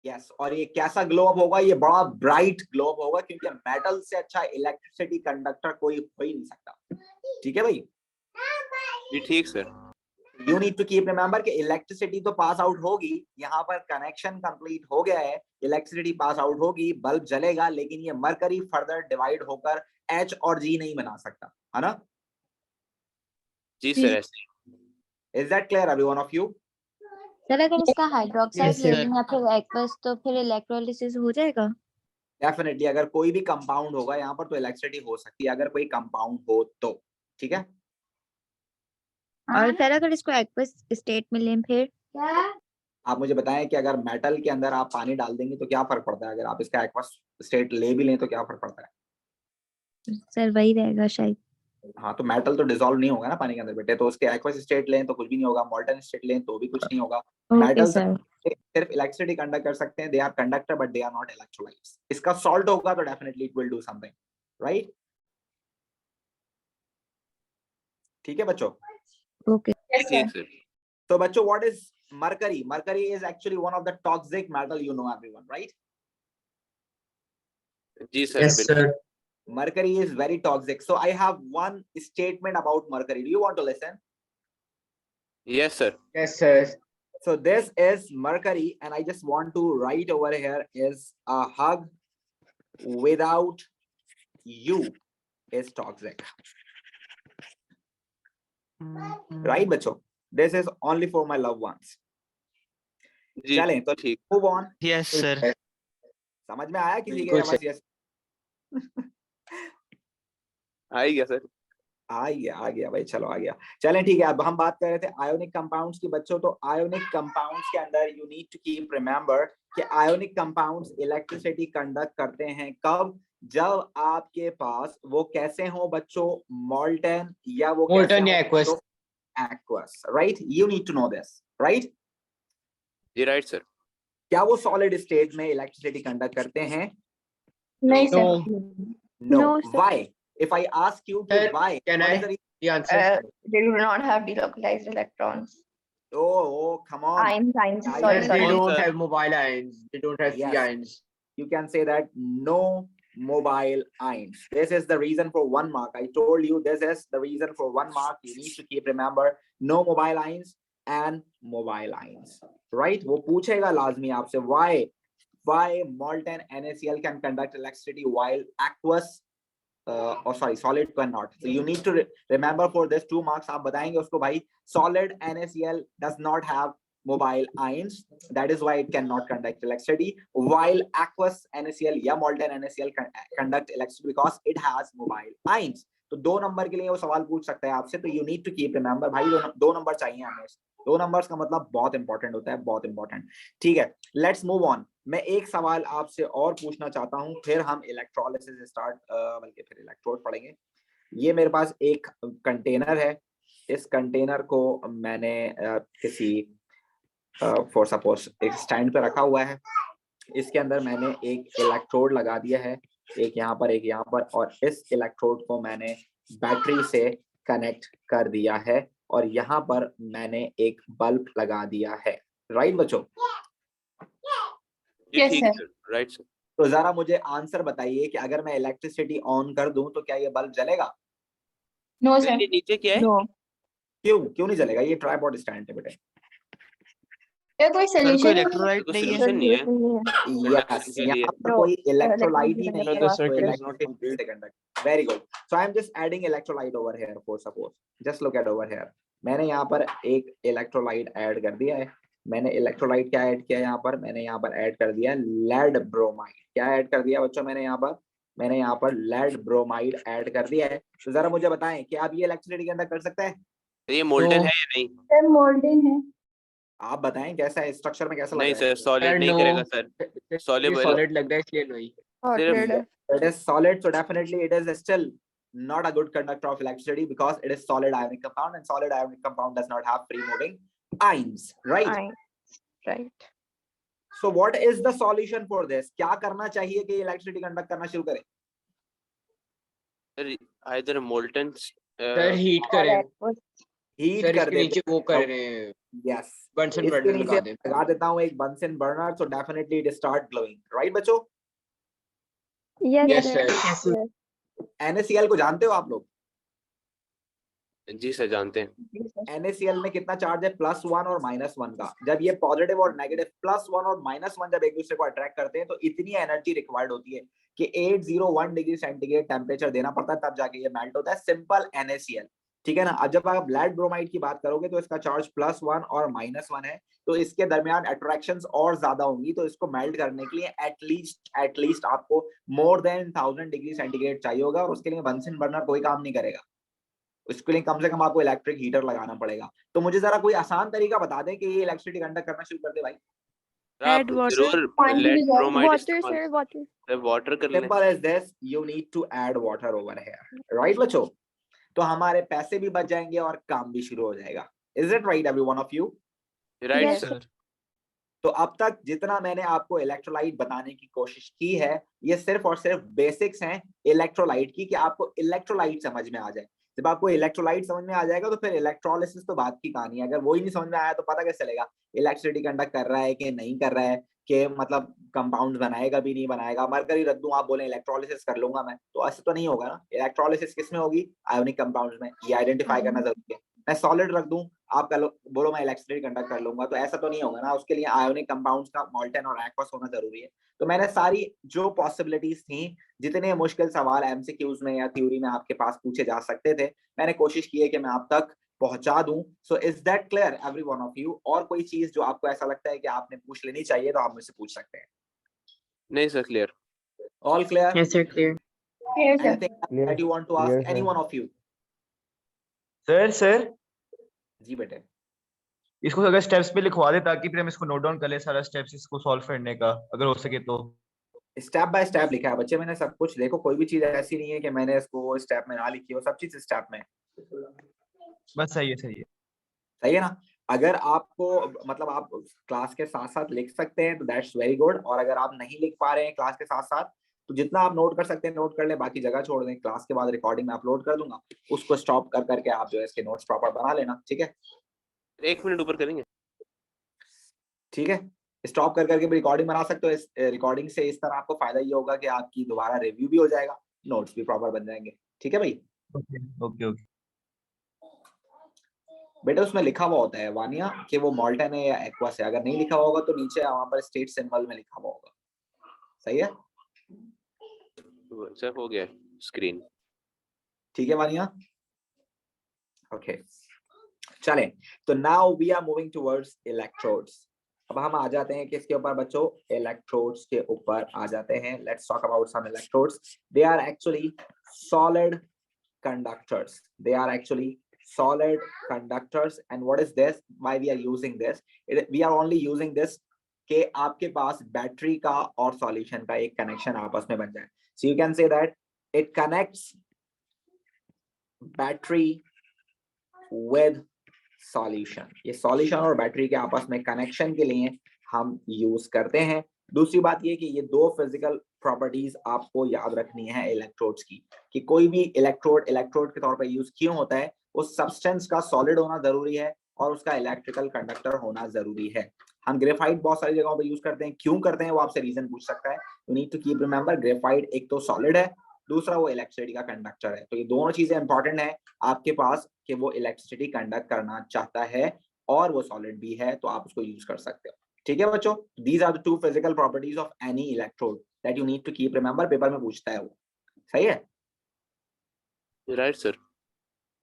Yes, और ये कैसा ग्लो अप होगा, ये बड़ा ब्राइट ग्लो अप होगा, क्योंकि मेटल से अच्छा इलेक्ट्रिसिटी कंडक्टर कोई हो ही नहीं सकता। ठीक है भाई, जी ठीक sir. You need to keep remember कि इलेक्ट्रिसिटी तो पास आउट होगी, यहाँ पर कनेक्शन कंप्लीट हो गया है, इलेक्ट्रिसिटी पास आउट होगी, बल्ब जलेगा, लेकिन ये मरकरी फर्दर डिवाइड होकर H और G नहीं बना सकता, है ना? जी सर ऐसे। Is that clear every one of you? Sir अगर इसका हाइड्रोक्साइड Yes, sir. लेंगे या फिर एक्वस तो फिर इलेक्ट्रोलिसिस हो जाएगा? डेफिनेटली, अगर कोई भी कंपाउंड होगा यहाँ पर तो इलेक्ट्रिसिटी हो सकती है, अगर कोई कंपाउंड हो तो, ठीक है। और सर अगर इसको एक्वस स्टेट में लें फिर? आप मुझे बताएं कि अगर मेटल के अंदर आप पानी डाल देंगे तो क्या फर्क पड़ता है, अगर आप इसका एक्वस स्टेट ले भी लें तो क्या फर्क पड़ता है? सर वही रहेगा शायद। हाँ, तो मेटल तो डिसॉल्व नहीं होगा ना पानी के अंदर बेटे, तो उसके एक्वस स्टेट लें तो कुछ भी नहीं होगा, मॉल्टन स्टेट लें तो भी कुछ नहीं होगा। Okay metals sir. सिर्फ इलेक्ट्रिसिटी कंडक्ट कर सकते हैं, they are conductor but they are not electrolytes. इसका सॉल्ट होगा तो definitely it will do something, right? ठीक है बच्चों? Okay Yes, sir. ठीक सर। तो बच्चों what is mercury? Mercury is actually one of the toxic metal, you know everyone, right? जी सर Yes, बिल्कुल। sir. Mercury is very toxic. So I have one statement about mercury. Do you want to listen? Yes sir. Yes, sir. So this is mercury, and I just want to write over here is a hug without you is toxic. Right, बच्चों? This is only for my loved ones. जी चलें तो ठीक। move on. Yes, sir. समझ में आया किसी के? बिल्कुल बस yes. आ ही गया सर। आ गया भाई, चलो आ गया। चलें ठीक है, अब हम बात कर रहे थे आयोनिक कंपाउंड्स की बच्चों। तो आयोनिक कंपाउंड्स के अंदर you need to keep remember कि आयोनिक कंपाउंड्स इलेक्ट्रिसिटी कंडक्ट करते हैं कब? जब आपके पास वो कैसे हो बच्चों, मॉल्टन या वो Molten या aqueous. Aqueous, right? You need to know this, right? जी राइट सर। क्या वो सॉलिड स्टेट में इलेक्ट्रिसिटी कंडक्ट करते हैं? नहीं sir. No. No, sir. Why? If I ask you Sir, why, can I- The answer. They do not have delocalized electrons. oh come on, Ions, Yeah, Sir, sorry, they sorry. on, don't sir. have mobile ions. They don't have free Yes. ions. you can say that no mobile ions. This is the reason for 1 mark. I told you this is the reason for 1 mark. You need to keep remember no mobile ions and mobile ions, right? वो पूछेगा लाजमी आपसे why molten NaCl can conduct electricity while aqueous or sorry solid cannot. So you need to remember for this 2 marks. आप बताएंगे उसको भाई solid NaCl does not have mobile ions, that is why it cannot conduct electricity, while aqueous NaCl या molten NaCl conduct electricity because it has mobile ions. तो 2 नंबर के लिए वो सवाल पूछ सकता है आपसे, तो you need to keep remember भाई 2 नंबर चाहिए हमें। 2 नंबर्स का मतलब बहुत इंपॉर्टेंट होता है, बहुत इंपॉर्टेंट। ठीक है, लेट्स मूव ऑन। मैं एक सवाल आपसे और पूछना चाहता हूं, फिर हम इलेक्ट्रोलिसिस स्टार्ट बल्कि फिर इलेक्ट्रोड पढ़ेंगे। ये मेरे पास एक कंटेनर है, इस कंटेनर को मैंने किसी फॉर सपोज एक स्टैंड पे रखा हुआ है। इसके अंदर मैंने एक इलेक्ट्रोड लगा दिया है, एक यहाँ पर, एक यहाँ पर, और इस इलेक्ट्रोड को मैंने बैटरी से कनेक्ट कर दिया है, और यहाँ पर मैंने एक बल्ब लगा दिया है, राइट बच्चों? जी Yes, ठीक sir. सर। Right sir. तो जरा मुझे आंसर बताइए कि अगर मैं इलेक्ट्रिसिटी ऑन कर दूं तो क्या ये बल्ब जलेगा? No sir sir. ये नीचे क्या है? No. क्यों नहीं जलेगा? ये ट्राइपॉड स्टैंड है बेटे। ये कोई सर कोई solution ही नहीं है। इलेक्ट्रोलाइट तो नहीं है? solution नहीं है Yes, conduction के लिए। यहाँ पर No, कोई let me इलेक्ट्रोलाइट ही give नहीं an है, the तो circle is not electricity complete. से conduct. Very good. So I am just adding electrolyte over here for suppose. Just look at over here. मैंने यहाँ पर एक इलेक्ट्रोलाइट ऐड कर दिया है। मैंने इलेक्ट्रोलाइट क्या ऐड किया यहाँ पर? मैंने यहाँ पर ऐड कर दिया लेड ब्रोमाइड। क्या ऐड कर दिया बच्चों मैंने यहाँ पर? मैंने यहाँ पर लेड ब्रोमाइड ऐड कर दिया है। तो जरा मुझे बताएं कि आप ये इलेक्ट्रिसिटी कंडक्ट कर सकते हैं? ये मोल्टन No. है या नहीं? सर मोल्डन है। आप बताएं कैसा है, स्ट्रक्चर में कैसा लग नहीं रहा है? सर सॉलिड नहीं no. करेगा सर ये Soluble. solid लग रहा है इसलिए नहीं। सिर्फ Hotted. It is solid, so definitely it is still not a good conductor of electricity because it is solid ionic compound, and solid ionic compound does not have free moving ions, right? Right. So what is the solution for this? क्या करना चाहिए कि electricity conduct करना शुरू करे? either molten sir heat Or करें aqueous. Heat सर कर इसके नीचे देते वो कर हैं। रहे हैं Yes. बंसन इसके बर्नर नीचे लगा दें। लगा देता हूँ एक Bunsen burner, so definitely it start glowing, right बच्चों? Yes, Yes, sir. sir. Yes. NaCl को जानते हो आप लोग? जी सर जानते हैं Yes, sir. NaCl में कितना चार्ज है? +1 और -1 का। जब ये पॉजिटिव और नेगेटिव +1 और -1 जब एक दूसरे को अट्रैक्ट करते हैं तो इतनी एनर्जी रिक्वायर्ड होती है कि 801 डिग्री सेंटीग्रेड टेम्परेचर देना पड़ता है, तब जाके ये मेल्ट होता है। सिंपल NaCl, ठीक है ना। अब जब आप लेड ब्रोमाइड की बात करोगे तो इसका चार्ज +1 और -1 है, तो इसके दरमियान अट्रैक्शंस और ज्यादा होंगी, तो इसको मेल्ट करने के लिए एटलीस्ट आपको मोर देन 1000 डिग्री सेंटीग्रेड चाहिए होगा, और उसके लिए बंसन बर्नर कोई काम नहीं करेगा। उसके लिए कम से कम आपको इलेक्ट्रिक हीटर लगाना पड़ेगा। तो मुझे जरा कोई आसान तरीका बता दें कि ये इलेक्ट्रिसिटी कंडक्ट करना शुरू कर दे भाई। आप Add water. जरूर पानी लेड भी जाए। Bromide Water, sir. Water. Water कर लें simple as this, you need to add water over here, right बच्चों? तो हमारे पैसे भी बच जाएंगे और काम भी शुरू हो जाएगा। Is it right every one of you? Right Yes, sir sir तो अब तक जितना मैंने आपको इलेक्ट्रोलाइट बताने की कोशिश की है, ये सिर्फ और सिर्फ बेसिक्स हैं इलेक्ट्रोलाइट की, कि आपको इलेक्ट्रोलाइट समझ में आ जाए। जब आपको इलेक्ट्रोलाइट समझ में आ जाएगा तो फिर इलेक्ट्रोलिसिस तो बात की कहानी है। अगर वो ही नहीं समझ में आया तो पता कैसे चलेगा इलेक्ट्रिसिटी कंडक्ट कर रहा है कि नहीं कर रहा है, कि मतलब कंपाउंड बनाएगा भी नहीं बनाएगा। मरकरी रख दूं, आप बोले इलेक्ट्रोलिसिस कर लूंगा मैं, तो ऐसे तो नहीं होगा ना। इलेक्ट्रोलिसिस किस में होगी? आयोनिक कंपाउंड्स में। ये आइडेंटिफाई करना जरूरी है। मैं सॉलिड रख दूं, आप कल बोलो मैं इलेक्ट्रिसिटी कंडक्ट कर लूंगा, तो ऐसा तो नहीं होगा ना। उसके लिए आयोनिक कंपाउंड्स का मोल्टेन और एक्वस होना जरूरी है। तो मैंने सारी जो पॉसिबिलिटीज थी, जितने मुश्किल सवाल एमसीक्यूज में या थ्योरी में आपके पास पूछे जा सकते थे, मैंने कोशिश की है कि मैं आप तक पहुंचा दूं। So is that clear every one of you? और कोई चीज जो आपको ऐसा लगता है कि आपने पूछ लेनी चाहिए तो आप मुझसे पूछ सकते हैं। नहीं sir clear all clear? Yes, sir, clear. Here, sir. Anything that you want to ask any one of you? Sir जी बेटे। इसको अगर स्टेप्स पे लिखवा दे ताकि फिर हम इसको नोट डाउन कर ले सारा स्टेप्स इसको सॉल्व करने का, अगर हो सके तो। स्टेप बाय स्टेप लिखा है बच्चे मैंने सब कुछ। देखो कोई भी चीज ऐसी नहीं है कि मैंने इसको स्टेप में ना लिखी हो, सब चीज स्टेप में। बस सही है, सही है। सही है ना? अगर आपको मतलब आप क्लास के साथ साथ लिख सकते हैं तो दैट्स वेरी गुड, और अगर आप नहीं लिख पा रहे हैं क्लास के साथ साथ तो जितना आप नोट कर सकते हैं नोट कर ले, बाकी जगह छोड़ दें। क्लास के बाद रिकॉर्डिंग में अपलोड कर दूंगा, उसको स्टॉप कर करके आप जो है इसके नोट्स प्रॉपर बना लेना, ठीक है? 1 मिनट ऊपर करेंगे ठीक है, स्टॉप कर करके भी रिकॉर्डिंग बना सकते हो। इस रिकॉर्डिंग से इस तरह आपको फायदा ये होगा कि आपकी दोबारा रिव्यू भी हो जाएगा, नोट्स भी प्रॉपर बन जाएंगे, ठीक है भाई? Okay okay. बेटा उसमें लिखा हुआ होता है वानिया कि वो मॉल्टन है या एक्वस है। अगर नहीं लिखा हुआ होगा तो नीचे वहां पर स्टेट सिंबल में लिखा हुआ होगा। सही है? सर हो गया स्क्रीन। ठीक है वानिया? ओके चलें, तो now we are moving towards electrodes. अब हम आ जाते हैं किसके ऊपर बच्चों? इलेक्ट्रोड्स के ऊपर आ जाते हैं। Let's talk about some electrodes. They are actually solid conductors. They are actually solid conductors. And what is this? Why we are using this? We are only using this कि आपके पास बैटरी का और सॉल्यूशन का एक कनेक्शन आपस में बन जाए। So you can say that it connects battery with solution. ये सॉल्यूशन और बैटरी के आपस में कनेक्शन के लिए हम यूज करते हैं। दूसरी बात ये कि ये दो फिजिकल प्रॉपर्टीज आपको याद रखनी है इलेक्ट्रोड्स की, कि कोई भी इलेक्ट्रोड के तौर पर यूज क्यों होता है। उस सब्सटेंस का सॉलिड होना जरूरी है और उसका इलेक्ट्रिकल कंडक्टर होना जरूरी है। हम ग्रेफाइट बहुत सारी जगहों पे यूज करते हैं, क्यों करते हैं वो आपसे रीजन पूछ सकता है। You need to keep remember, graphite एक तो सॉलिड है, दूसरा वो इलेक्ट्रिसिटी का कंडक्टर है। तो ये दोनों चीजें इंपॉर्टेंट है आपके पास कि वो इलेक्ट्रिसिटी कंडक्ट करना चाहता है और वो सॉलिड भी है तो आप उसको यूज कर सकते हो। ठीक है बच्चों, these are the two physical properties of any electrode that you need to keep remember, paper में पूछता है वो। सही है, राइट सर।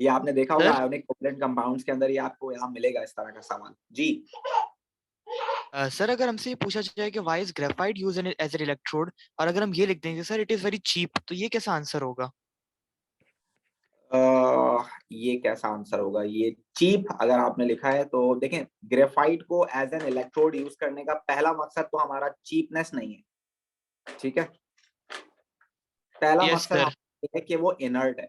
ये आपने देखा होगा Sir? आयोनिक कोवलेंट कंपाउंड्स के अंदर, ये आपको यहाँ मिलेगा इस तरह का सवाल। जी सर अगर हमसे ये पूछा जाए कि why is graphite use as an electrode, और अगर हम ये लिख देंगे sir it is very cheap, तो ये कैसा आंसर होगा? ये कैसा आंसर होगा? ये चीप अगर आपने लिखा है तो देखें, ग्रेफाइट को एज एन इलेक्ट्रोड यूज करने का पहला मकसद तो हमारा चीपनेस नहीं है, ठीक है। पहला Yes, मकसद sir. हमारा है कि वो इनर्ट है।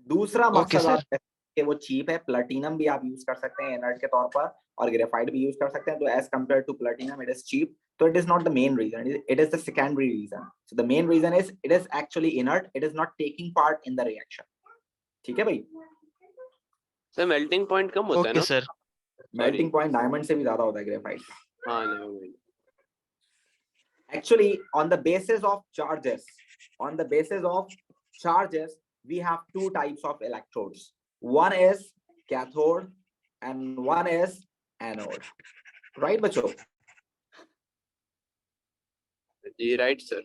दूसरा Okay, मकसद sir. आप कहते हैं कि वो चीप है। प्लेटिनम भी आप यूज कर सकते हैं इनर्ट के तौर पर, और ग्रेफाइट भी यूज कर सकते हैं। तो as compare to platinum it is cheap, so it is not the main reason, it is the secondary reason. So the main reason is it is actually inert, it is not taking part in the reaction. ठीक है भाई। सर मेल्टिंग पॉइंट कम होता है Okay, ना? sir. मेल्टिंग पॉइंट डायमंड से भी ज्यादा होता है ग्रेफाइट का। हाँ नहीं। Actually on the basis of charges we have two types of electrodes. One is cathode and one is anode, right बच्चों? जी राइट सर।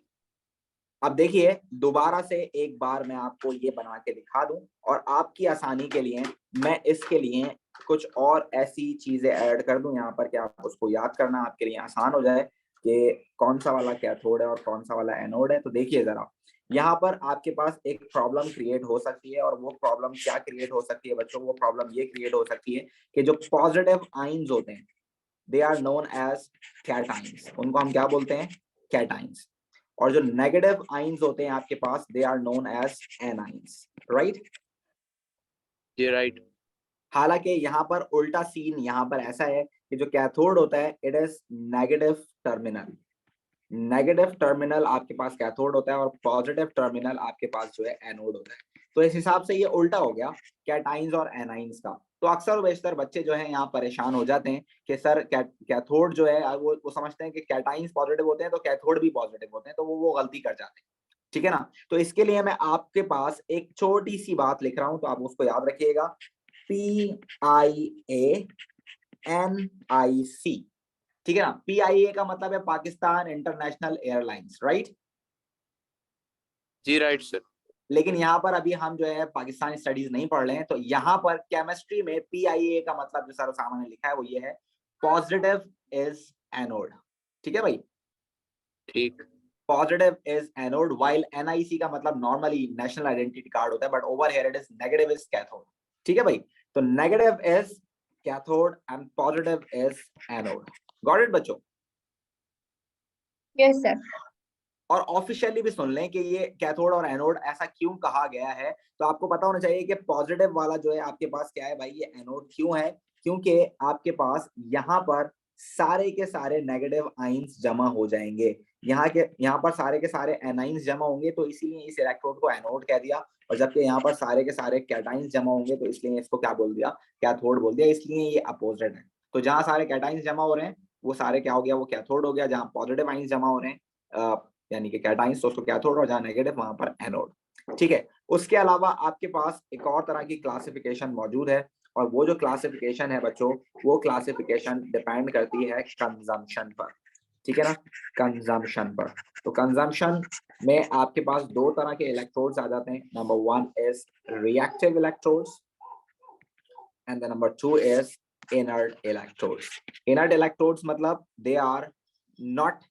अब देखिए दोबारा से एक बार मैं आपको ये बना के दिखा दूं, और आपकी आसानी के लिए मैं इसके लिए कुछ और ऐसी चीजें ऐड कर दूं यहाँ पर कि आप उसको याद करना आपके लिए आसान हो जाए कि कौन सा वाला कैथोड है और कौन सा वाला एनोड है। तो देखिए जरा, यहाँ पर आपके पास एक प्रॉब्लम क्रिएट हो सकती है, और वो प्रॉब्लम क्या क्रिएट हो सकती है बच्चों? वो प्रॉब्लम ये क्रिएट हो सकती है कि जो पॉजिटिव आइंस होते हैं they are known as cations, उनको हम क्या बोलते हैं? कैटाइंस। और जो नेगेटिव आइंस होते हैं आपके पास they are known as anions, right? जी राइट। हालांकि यहाँ पर उल्टा सीन यहाँ पर ऐसा है कि जो कैथोड होता है इट इज नेगेटिव टर्मिनल आपके पास कैथोड होता है, और पॉजिटिव टर्मिनल आपके पास जो है एनोड होता है। तो इस हिसाब से ये उल्टा हो गया कैटाइंस और एनाइंस का। तो अक्सर बेशतर बच्चे जो है यहाँ परेशान हो जाते हैं कि सर कैथोड जो है वो समझते हैं कि कैटाइंस पॉजिटिव होते हैं तो कैथोड भी पॉजिटिव होते हैं, तो वो गलती कर जाते हैं, ठीक है ना। तो इसके लिए मैं आपके पास एक छोटी सी बात लिख रहा हूं, तो आप उसको याद रखिएगा। PIANIC, ठीक है ना। PIA का मतलब है पाकिस्तान इंटरनेशनल एयरलाइंस, राइट? जी राइट सर। लेकिन यहाँ पर अभी हम जो है पाकिस्तानी स्टडीज नहीं पढ़ रहे हैं, तो यहाँ पर केमिस्ट्री में PIA का मतलब जो सर सामने लिखा है वो ये है, पॉजिटिव इज एनोड, ठीक है भाई? ठीक। Positive is anode, while NIC का मतलब नॉर्मली नेशनल आइडेंटिटी कार्ड होता है, but over here it is negative is cathode, ठीक है भाई? तो negative is cathode and positive is anode. Got it बच्चों? Yes sir. और ऑफिशियली भी सुन लें कि ये कैथोड और एनोड ऐसा क्यों कहा गया है। तो आपको पता होना चाहिए कि पॉजिटिव वाला जो है आपके पास क्या है भाई, ये एनोड क्यों है? क्योंकि आपके पास यहाँ पर सारे के सारे नेगेटिव आइंस जमा हो जाएंगे, यहाँ पर सारे के सारे एनाइंस जमा होंगे, तो इसीलिए इस इलेक्ट्रोड को एनोड कह दिया। और जबकि यहाँ पर सारे के सारे कैटाइंस जमा होंगे तो इसलिए इसको क्या बोल दिया? कैथोड बोल दिया, इसलिए ये अपोजिट है। तो जहाँ सारे कैटाइंस जमा हो रहे हैं वो सारे क्या हो गया? वो कैथोड हो गया। जहाँ पॉजिटिव आइंस जमा हो रहे हैं यानी कि कैटाइंस, तो उसको कैथोड, और जहाँ नेगेटिव वहां पर एनोड, ठीक है। उसके अलावा आपके पास एक और तरह की क्लासिफिकेशन मौजूद है, और वो जो क्लासिफिकेशन है बच्चों, वो क्लासिफिकेशन डिपेंड करती है कंजम्पशन पर, ठीक है ना, कंजम्पशन पर। तो कंजम्पशन में आपके पास दो तरह के इलेक्ट्रोड्स आ जाते हैं। Number one is reactive electrodes and the number two is inert electrodes. Inert electrodes मतलब they are not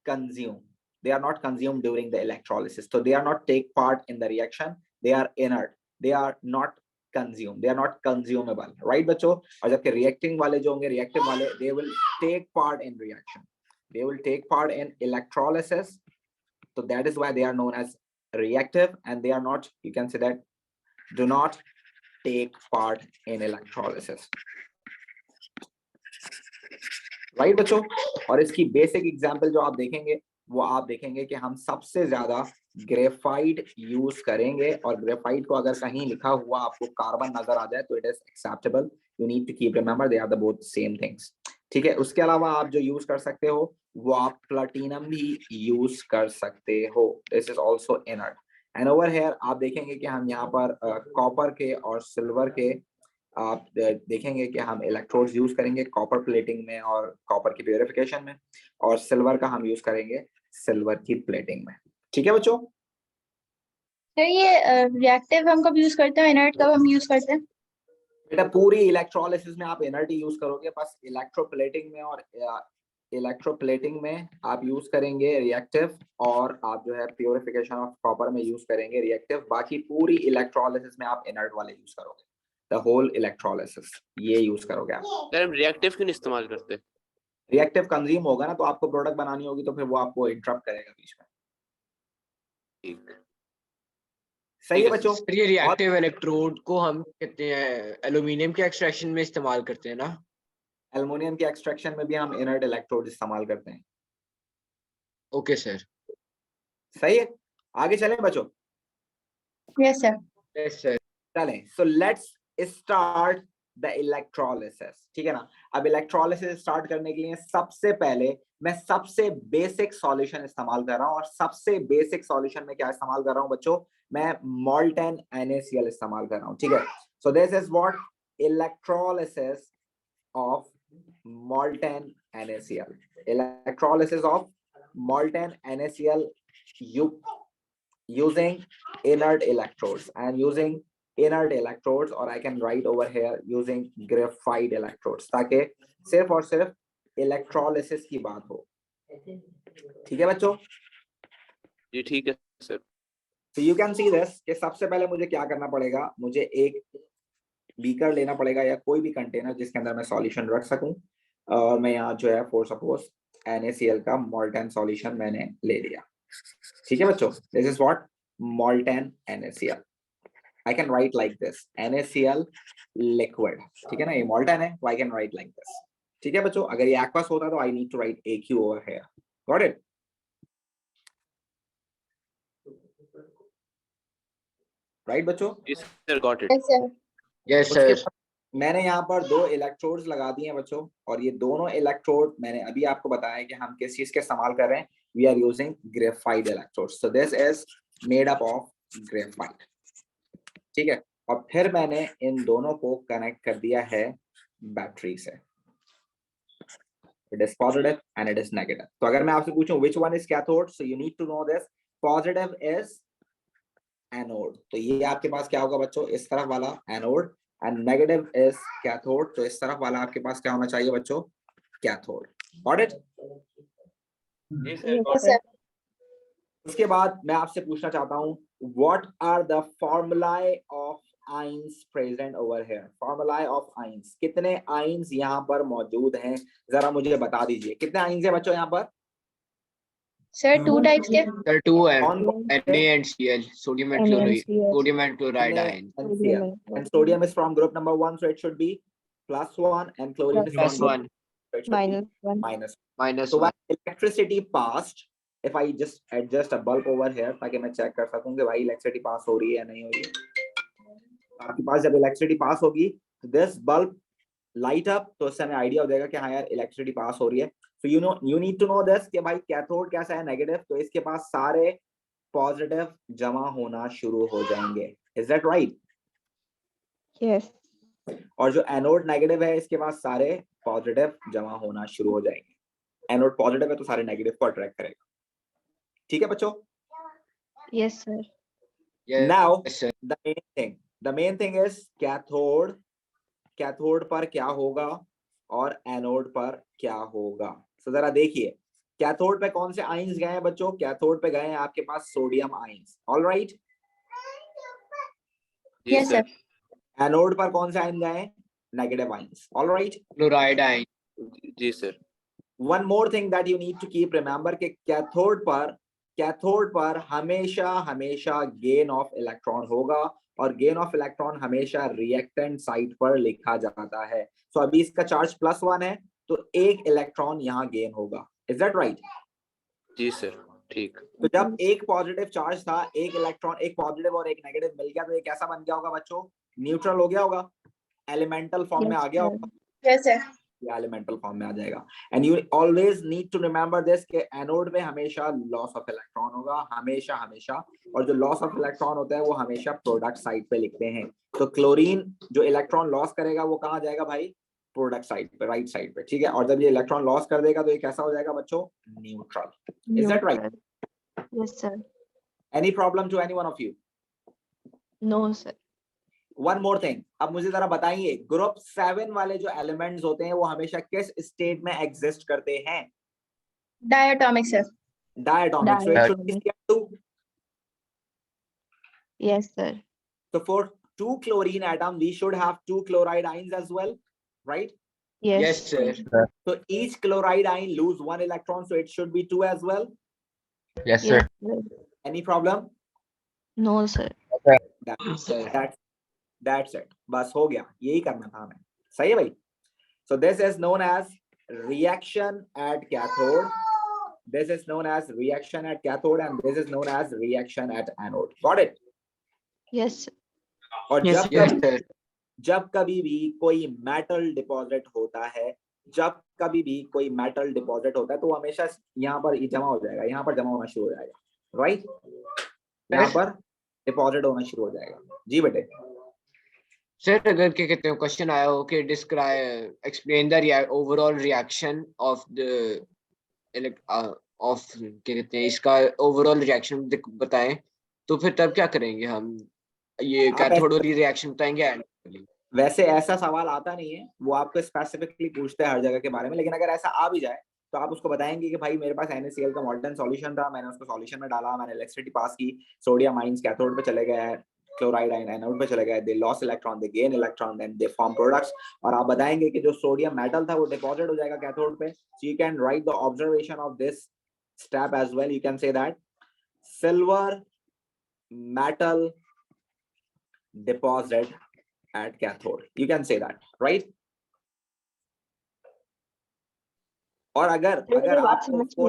consumed during the electrolysis, so they are not take part in the reaction, they are inert, they are not consumed, they are not consumable, right बच्चों? और जबकि reacting वाले जो होंगे, reactive वाले, they will take part in reaction, they will take part in electrolysis, so that is why they are known as reactive, and they are not, you can say that, do not take part in electrolysis, right बच्चों? और इसकी बेसिक एग्जांपल जो आप देखेंगे वो आप देखेंगे कि हम सबसे ज्यादा ग्रेफाइट यूज करेंगे, और ग्रेफाइट को अगर कहीं लिखा हुआ आपको कार्बन नजर आ जाए तो it is acceptable, you need to keep remember they are the both same things, ठीक है। उसके अलावा आप जो यूज कर सकते हो वो आप प्लैटिनम भी यूज कर सकते हो, this is also inert. And over here आप देखेंगे कि हम यहाँ पर कॉपर के और सिल्वर के आप देखेंगे कि हम इलेक्ट्रोड्स यूज करेंगे कॉपर प्लेटिंग में और कॉपर की प्योरिफिकेशन में, और सिल्वर का हम यूज करेंगे सिल्वर की प्लेटिंग में। ठीक है बच्चों? तो ये रिएक्टिव हम कब यूज करते हैं, इनर्ट कब हम यूज करते हैं? बेटा पूरी इलेक्ट्रोलिसिस में आप एनर्जी यूज करोगे, बस इलेक्ट्रोप्लेटिंग में और इलेक्ट्रोप्लेटिंग में आप यूज करेंगे रिएक्टिव, और आप जो है प्योरिफिकेशन ऑफ कॉपर में यूज करेंगे रिएक्टिव। बाकी पूरी इलेक्ट्रोलिसिस में आप इनर्ट वाले यूज करोगे, द होल इलेक्ट्रोलिसिस ये यूज करोगे आप। सर हम रिएक्टिव क्यों नहीं इस्तेमाल करते? रिएक्टिव कंज्यूम होगा ना, तो आपको प्रोडक्ट बनानी होगी, तो फिर वो आपको इंटरप्ट करेगा बीच में। ठीक। सही है ठीक है, बच्चों? सर ये रिएक्टिव इलेक्ट्रोड को हम कहते हैं एल्यूमिनियम के एक्सट्रैक्शन में इस्तेमाल करते हैं ना? एल्युमिनियम के एक्सट्रैक्शन में भी हम इनर्ट इलेक्ट्रोड इस्तेमाल करते हैं। Okay sir. सही है, आगे चलें बच्चों? Yes sir. Yes sir. चलें, so let's start the electrolysis. ठीक है ना? अब इलेक्ट्रोलिसिस स्टार्ट करने के लिए सबसे पहले मैं सबसे बेसिक सॉल्यूशन इस्तेमाल कर रहा हूं, और सबसे बेसिक सॉल्यूशन में क्या इस्तेमाल कर रहा हूं बच्चों? मैं मोल्टेन NaCl इस्तेमाल कर रहा हूं। ठीक है, सो this is what electrolysis of molten NaCl. Electrolysis of molten NaCl using inert electrodes. I am using inert electrodes, or I can write over here using graphite electrodes, ताकि सिर्फ और सिर्फ इलेक्ट्रोलिसिस की बात हो। ठीक है बच्चों? जी ठीक है sir. So you can see this कि सबसे पहले मुझे क्या करना पड़ेगा, मुझे एक बीकर लेना पड़ेगा या कोई भी कंटेनर जिसके अंदर मैं सॉल्यूशन रख सकूं, और मैं यहाँ जो है फॉर सपोज NaCl का मोल्टेन सॉल्यूशन मैंने ले लिया। ठीक है बच्चों, this is what molten NaCl। I can write like this NaCl liquid. ठीक है ना, ये मोल्टेन है, तो I can write like this. ठीक है बच्चों, अगर ये एक्वस होता तो I need to write AQ over here. Got it? Right बच्चों? जी sir, got it. Yes sir. Yes उसके सर। बाद मैंने यहाँ पर दो इलेक्ट्रोड्स लगा दिए हैं बच्चों, और ये दोनों इलेक्ट्रोड मैंने अभी आपको बताया कि हम किस चीज के इस्तेमाल कर रहे हैं। We are using graphite electrodes, so this is made up of graphite. ठीक है, और फिर मैंने इन दोनों को कनेक्ट कर दिया है बैटरी से। It is positive and it is negative. तो अगर मैं आपसे पूछूं which one is cathode, so you need to know this. Positive is anode, तो ये आपके पास क्या होगा बच्चों? इस तरफ वाला anode, and negative is cathode, तो इस तरफ वाला आपके पास क्या होना चाहिए बच्चों? कैथोड। Got it? जी सर, यस गॉट सर। उसके बाद मैं आपसे पूछना चाहता हूं what are the formulae of ions present over here. Formulae of ions, कितने आइंस यहाँ पर मौजूद हैं, जरा मुझे बता दीजिए। कितने आइंस है बच्चों यहाँ पर? सर 2 टाइप्स के। सर 2 है, कौन कौन से? Na and Cl, sodium and chloride, sodium and chloride ion. NaCl. And sodium is from group number 1, so it should be +1, and chlorine is from Plus group 1, so it should be minus. minus So 1. when electricity passed, if I just adjust a bulb over here ताकि मैं चेक कर सकूं कि भाई electricity pass हो रही है या नहीं हो रही है। आपके पास जब electricity pass होगी, this bulb light up, तो उससे हमें आइडिया हो जाएगा कि हाँ यार electricity pass हो रही है। So you need to know this कि भाई कैथोड कैसा है, नेगेटिव, तो इसके पास सारे पॉजिटिव जमा होना शुरू हो जाएंगे। Is that right? Yes. और जो एनोड नेगेटिव है, इसके पास सारे पॉजिटिव जमा होना शुरू हो जाएंगे। एनोड पॉजिटिव है तो सारे नेगेटिव को अट्रैक्ट करेगा। ठीक है बच्चों? Yes, sir. Yes, Now sir. the main thing is cathode, cathode पर क्या होगा और एनोड पर क्या होगा। तो जरा देखिए, कैथोड पे कौन से आइंस गए हैं बच्चों? कैथोड पे गए हैं आपके पास sodium ions. Alright? Yes sir. Anode पर कौन से आयन गए हैं? Negative ions. Alright? Chloride ion. जी sir. One more thing that you need to keep remember कि कैथोड पर हमेशा गेन ऑफ इलेक्ट्रॉन होगा, और गेन ऑफ इलेक्ट्रॉन हमेशा रिएक्टेंट साइड पर लिखा जाता है। सो अभी इसका चार्ज +1 है, तो एक इलेक्ट्रॉन यहाँ गेन होगा। Is that right? जी सर, ठीक। तो जब एक पॉजिटिव चार्ज था, एक इलेक्ट्रॉन, एक पॉजिटिव और एक नेगेटिव मिल गया, तो ये कैसा बन गया होगा बच्चों? न्यूट्रल हो गया होगा, एलिमेंटल फॉर्म में आ गया होगा। Yes sir. ये एलिमेंटल फॉर्म में आ जाएगा। And you always need to remember this कि एनोड में हमेशा लॉस ऑफ इलेक्ट्रॉन होगा, हमेशा हमेशा, और जो लॉस ऑफ इलेक्ट्रॉन होता है वो हमेशा प्रोडक्ट साइड पे लिखते हैं। तो क्लोरीन जो इलेक्ट्रॉन लॉस करेगा वो कहाँ जाएगा भाई? प्रोडक्ट साइड पे, राइट साइड पे, ठीक है। और जब ये इलेक्ट्रॉन लॉस कर देगा तो ये कैसा हो जाएगा बच्चों? Neutral. Is that right? Yes, sir. Any problem to any one of you? No, sir. One more thing, अब मुझे जरा बताइए, ग्रुप 7 वाले जो एलिमेंट्स होते हैं वो हमेशा किस स्टेट में एग्जिस्ट करते हैं? Diatomic, sir. Diatomic. So it should be Cl2. Yes, sir. So for 2 chlorine atom, we should have 2 chloride ions as well, right? Yes. Yes, sir. So each chloride ion lose 1 electron, so it should be 2 as well. Yes, Yes, sir. Any problem? No, sir. That's it. बस हो गया, यही करना था हमें। सही है भाई? So this is known as reaction at cathode. This is known as reaction at cathode, and this is known as reaction at anode. Got it? Yes, sir. और Yes, Yes, sir. जब कभी भी कोई मेटल डिपॉजिट होता है, जब कभी भी कोई मेटल डिपॉजिट होता है तो वो हमेशा यहाँ पर जमा हो जाएगा, यहाँ पर जमा होना शुरू हो जाएगा, राइट? यहाँ पर डिपॉजिट होना शुरू हो जाएगा। जी बेटे। सर अगर क्या कहते हैं क्वेश्चन आया हो कि describe explain the overall reaction of the of क्या कहते हैं इसका ओवरऑल रिएक्शन बताएं, तो फिर तब क्या करेंगे हम? ये आप कैथोड वाली रिएक्शन बताएंगे एंड वाली? वैसे ऐसा सवाल आता नहीं है, वो आपको स्पेसिफिकली पूछते हैं हर जगह के बारे में, लेकिन अगर ऐसा आ भी जाए तो आप उसको बताएंगे कि भाई मेरे पास NaCl का मॉडर्न सॉल्यूशन था, मैंने उसको सॉल्यूशन में डाला, मैंने इलेक्ट्रिसिटी पास की, सोडियम आयंस कैथोड पे चले गए, क्लोराइड आयन एनोड पे चले गए, they lose electron, they gain electron, then they form products. और आप बताएंगे कि जो सोडियम मेटल था वो डिपॉजिट हो जाएगा कैथोड पे। So you can write the observation of this step as well. You can say that silver metal deposit at cathode. You can say that, right? और अगर आपको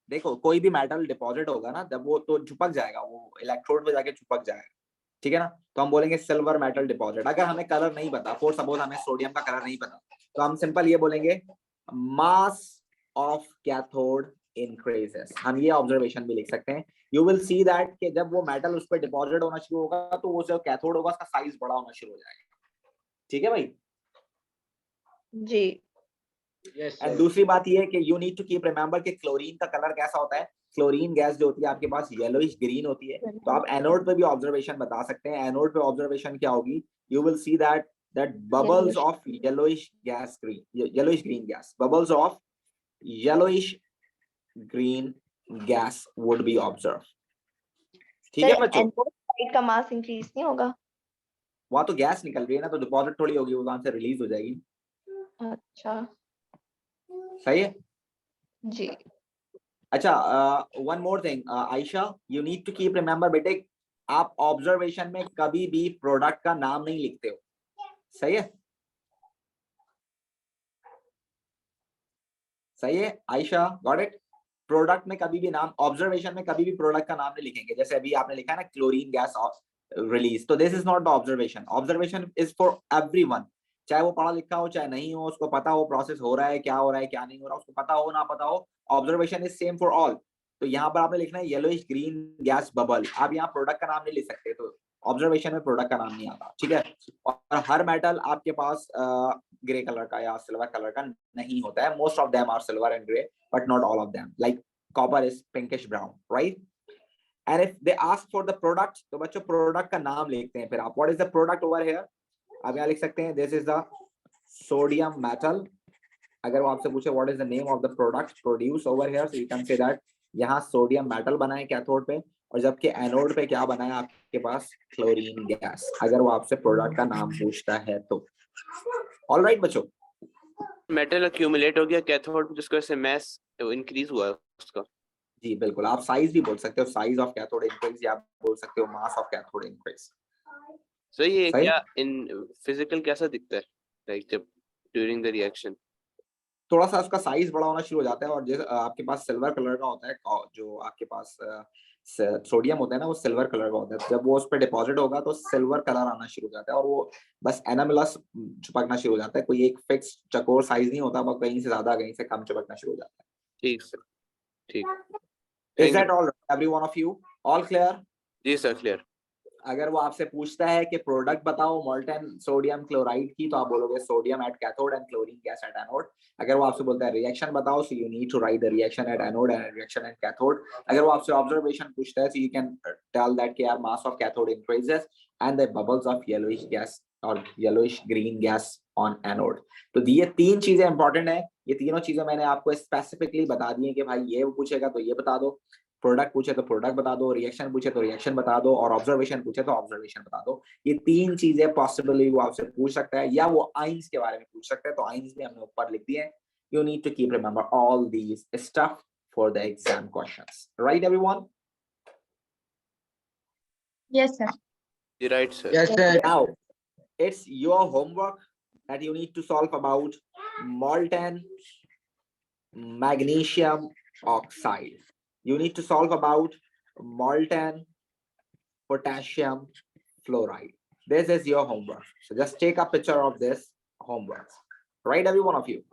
देखो कोई भी मेटल डिपॉजिट होगा ना, जब वो तो चिपक जाएगा, वो इलेक्ट्रोड पे जाके चिपक जाएगा, ठीक है ना? तो हम बोलेंगे सिल्वर मेटल डिपॉजिट। अगर हमें कलर नहीं पता, फॉर सपोज हमें सोडियम का कलर नहीं पता, तो हम सिंपल ये बोलेंगे मास ऑफ कैथोड इंक्रीजेस। हम ये ऑब्जर्वेशन भी लिख सकते हैं। यू विल सी दैट कि जब वो मेटल उस पर डिपॉजिट होना शुरू होगा तो वो जो कैथोड होगा उसका साइज बड़ा होना शुरू हो जाएगा, ठीक है भाई? जी। Yes, एंड sir. दूसरी बात ये है कि you need to keep remember कि क्लोरीन का कलर कैसा होता है। क्लोरीन गैस जो होती है आपके पास येलोइश ग्रीन होती है। तो आप एनोड पे भी ऑब्जर्वेशन बता सकते हैं। एनोड पे ऑब्जर्वेशन क्या होगी? You will see that bubbles of yellowish gas green, yellowish green gas, bubbles of yellowish green gas would be observe, ठीक है बच्चों? एनोड का मास इंक्रीज नहीं होगा? वहां तो गैस निकल रही है ना, तो डिपॉजिट थोड़ी होगी, वो वहां से रिलीज हो जाएगी। अच्छा, सही है जी। अच्छा, one more thing Ayesha, you need to keep remember बेटे, आप ऑब्जर्वेशन में कभी भी प्रोडक्ट का नाम नहीं लिखते हो, सही है? सही है आयशा, गॉट इट? प्रोडक्ट में कभी भी नाम, ऑब्जर्वेशन में कभी भी प्रोडक्ट का नाम नहीं लिखेंगे। जैसे अभी आपने लिखा है ना क्लोरीन गैस रिलीज, तो this is not the observation. Observation is for everyone, चाहे वो पढ़ा लिखा हो चाहे नहीं हो, उसको पता हो प्रोसेस हो रहा है, क्या हो रहा है क्या नहीं हो रहा, उसको पता हो ना पता हो, observation is same for all. तो यहाँ पर आपने लिखना है येलोइश ग्रीन गैस बबल, आप यहाँ प्रोडक्ट का नाम नहीं लिख सकते, तो ऑब्जर्वेशन में प्रोडक्ट का नाम नहीं आता, ठीक है? और हर मेटल आपके पास ग्रे कलर का या सिल्वर कलर का नहीं होता है। Most of them are silver and grey, but not all of them, like copper is pinkish brown, right? And if they ask for the product, तो बच्चों प्रोडक्ट का नाम लिखते हैं। फिर आप what is the product over here, आप यहाँ लिख सकते हैं this is the sodium metal. अगर वो आपसे पूछे what is the name of the product produce over here, so you can say that यहाँ सोडियम मेटल बना है कैथोड पे, और जबकि एनोड पे क्या बना है आपके पास? क्लोरीन गैस, अगर वो आपसे प्रोडक्ट का नाम पूछता है तो। ऑलराइट बच्चों, मेटल अक्यूमुलेट हो गया कैथोड, जिसकी वजह से मास इंक्रीज हुआ उसका। जी बिल्कुल, आप साइज भी बोल सकते हो, साइज ऑफ कैथोड इंक्रीज, या आप बोल सकते हो मास ऑफ कैथोड इंक्रीज। सो ये सही? क्या इन फिजिकल कैसा दिखता है, लाइक जब ड्यूरिंग द रिएक्शन? थोड़ा सा उसका साइज बड़ा होना शुरू हो जाता है, और जैसे आपके पास सिल्वर कलर का होता है, जो आपके पास सोडियम होता है ना, वो सिल्वर कलर का होता है, जब वो उस पर डिपॉजिट होगा तो सिल्वर कलर आना शुरू हो जाता है और वो बस एनामिलस चिपकना शुरू हो जाता है, कोई एक फिक्स चकोर साइज नहीं होता, वो कहीं से ज्यादा कहीं से कम चिपकना शुरू हो जाता है। ठीक सर, ठीक। Is Thank that all, every one of you? All clear? जी सर, क्लियर। अगर वो आपसे पूछता है कि प्रोडक्ट बताओ मोल्टेन सोडियम क्लोराइड की, तो आप बोलोगे sodium at cathode and chlorine gas at anode. अगर वो आपसे बोलता है रिएक्शन बताओ, so you need to write the reaction at anode and reaction at cathode. अगर वो आपसे ऑब्जर्वेशन पूछता है, so you can tell that कि यार mass of cathode increases and the bubbles of yellowish gas or yellowish green gas on anode. तो ये तीन चीजें इंपॉर्टेंट है, ये तीनों चीजें मैंने आपको स्पेसिफिकली बता दी है कि भाई ये पूछेगा तो ये बता दो, प्रोडक्ट पूछे तो प्रोडक्ट बता दो, रिएक्शन पूछे तो रिएक्शन बता दो, और ऑब्जर्वेशन पूछे तो ऑब्जर्वेशन बता दो। ये तीन चीजें पॉसिबली वो आपसे पूछ सकता है, या वो आइंस के बारे में पूछ सकता है, तो आइंस भी हमने ऊपर लिख दिए हैं। You need to keep remember all these stuff for the exam questions, right everyone? Yes, sir. जी right sir. Yes, sir. Now it's your homework that you need to solve about molten magnesium oxide. You need to solve about molten potassium fluoride. This is your homework. So just take a picture of this homework. Right, every one of you.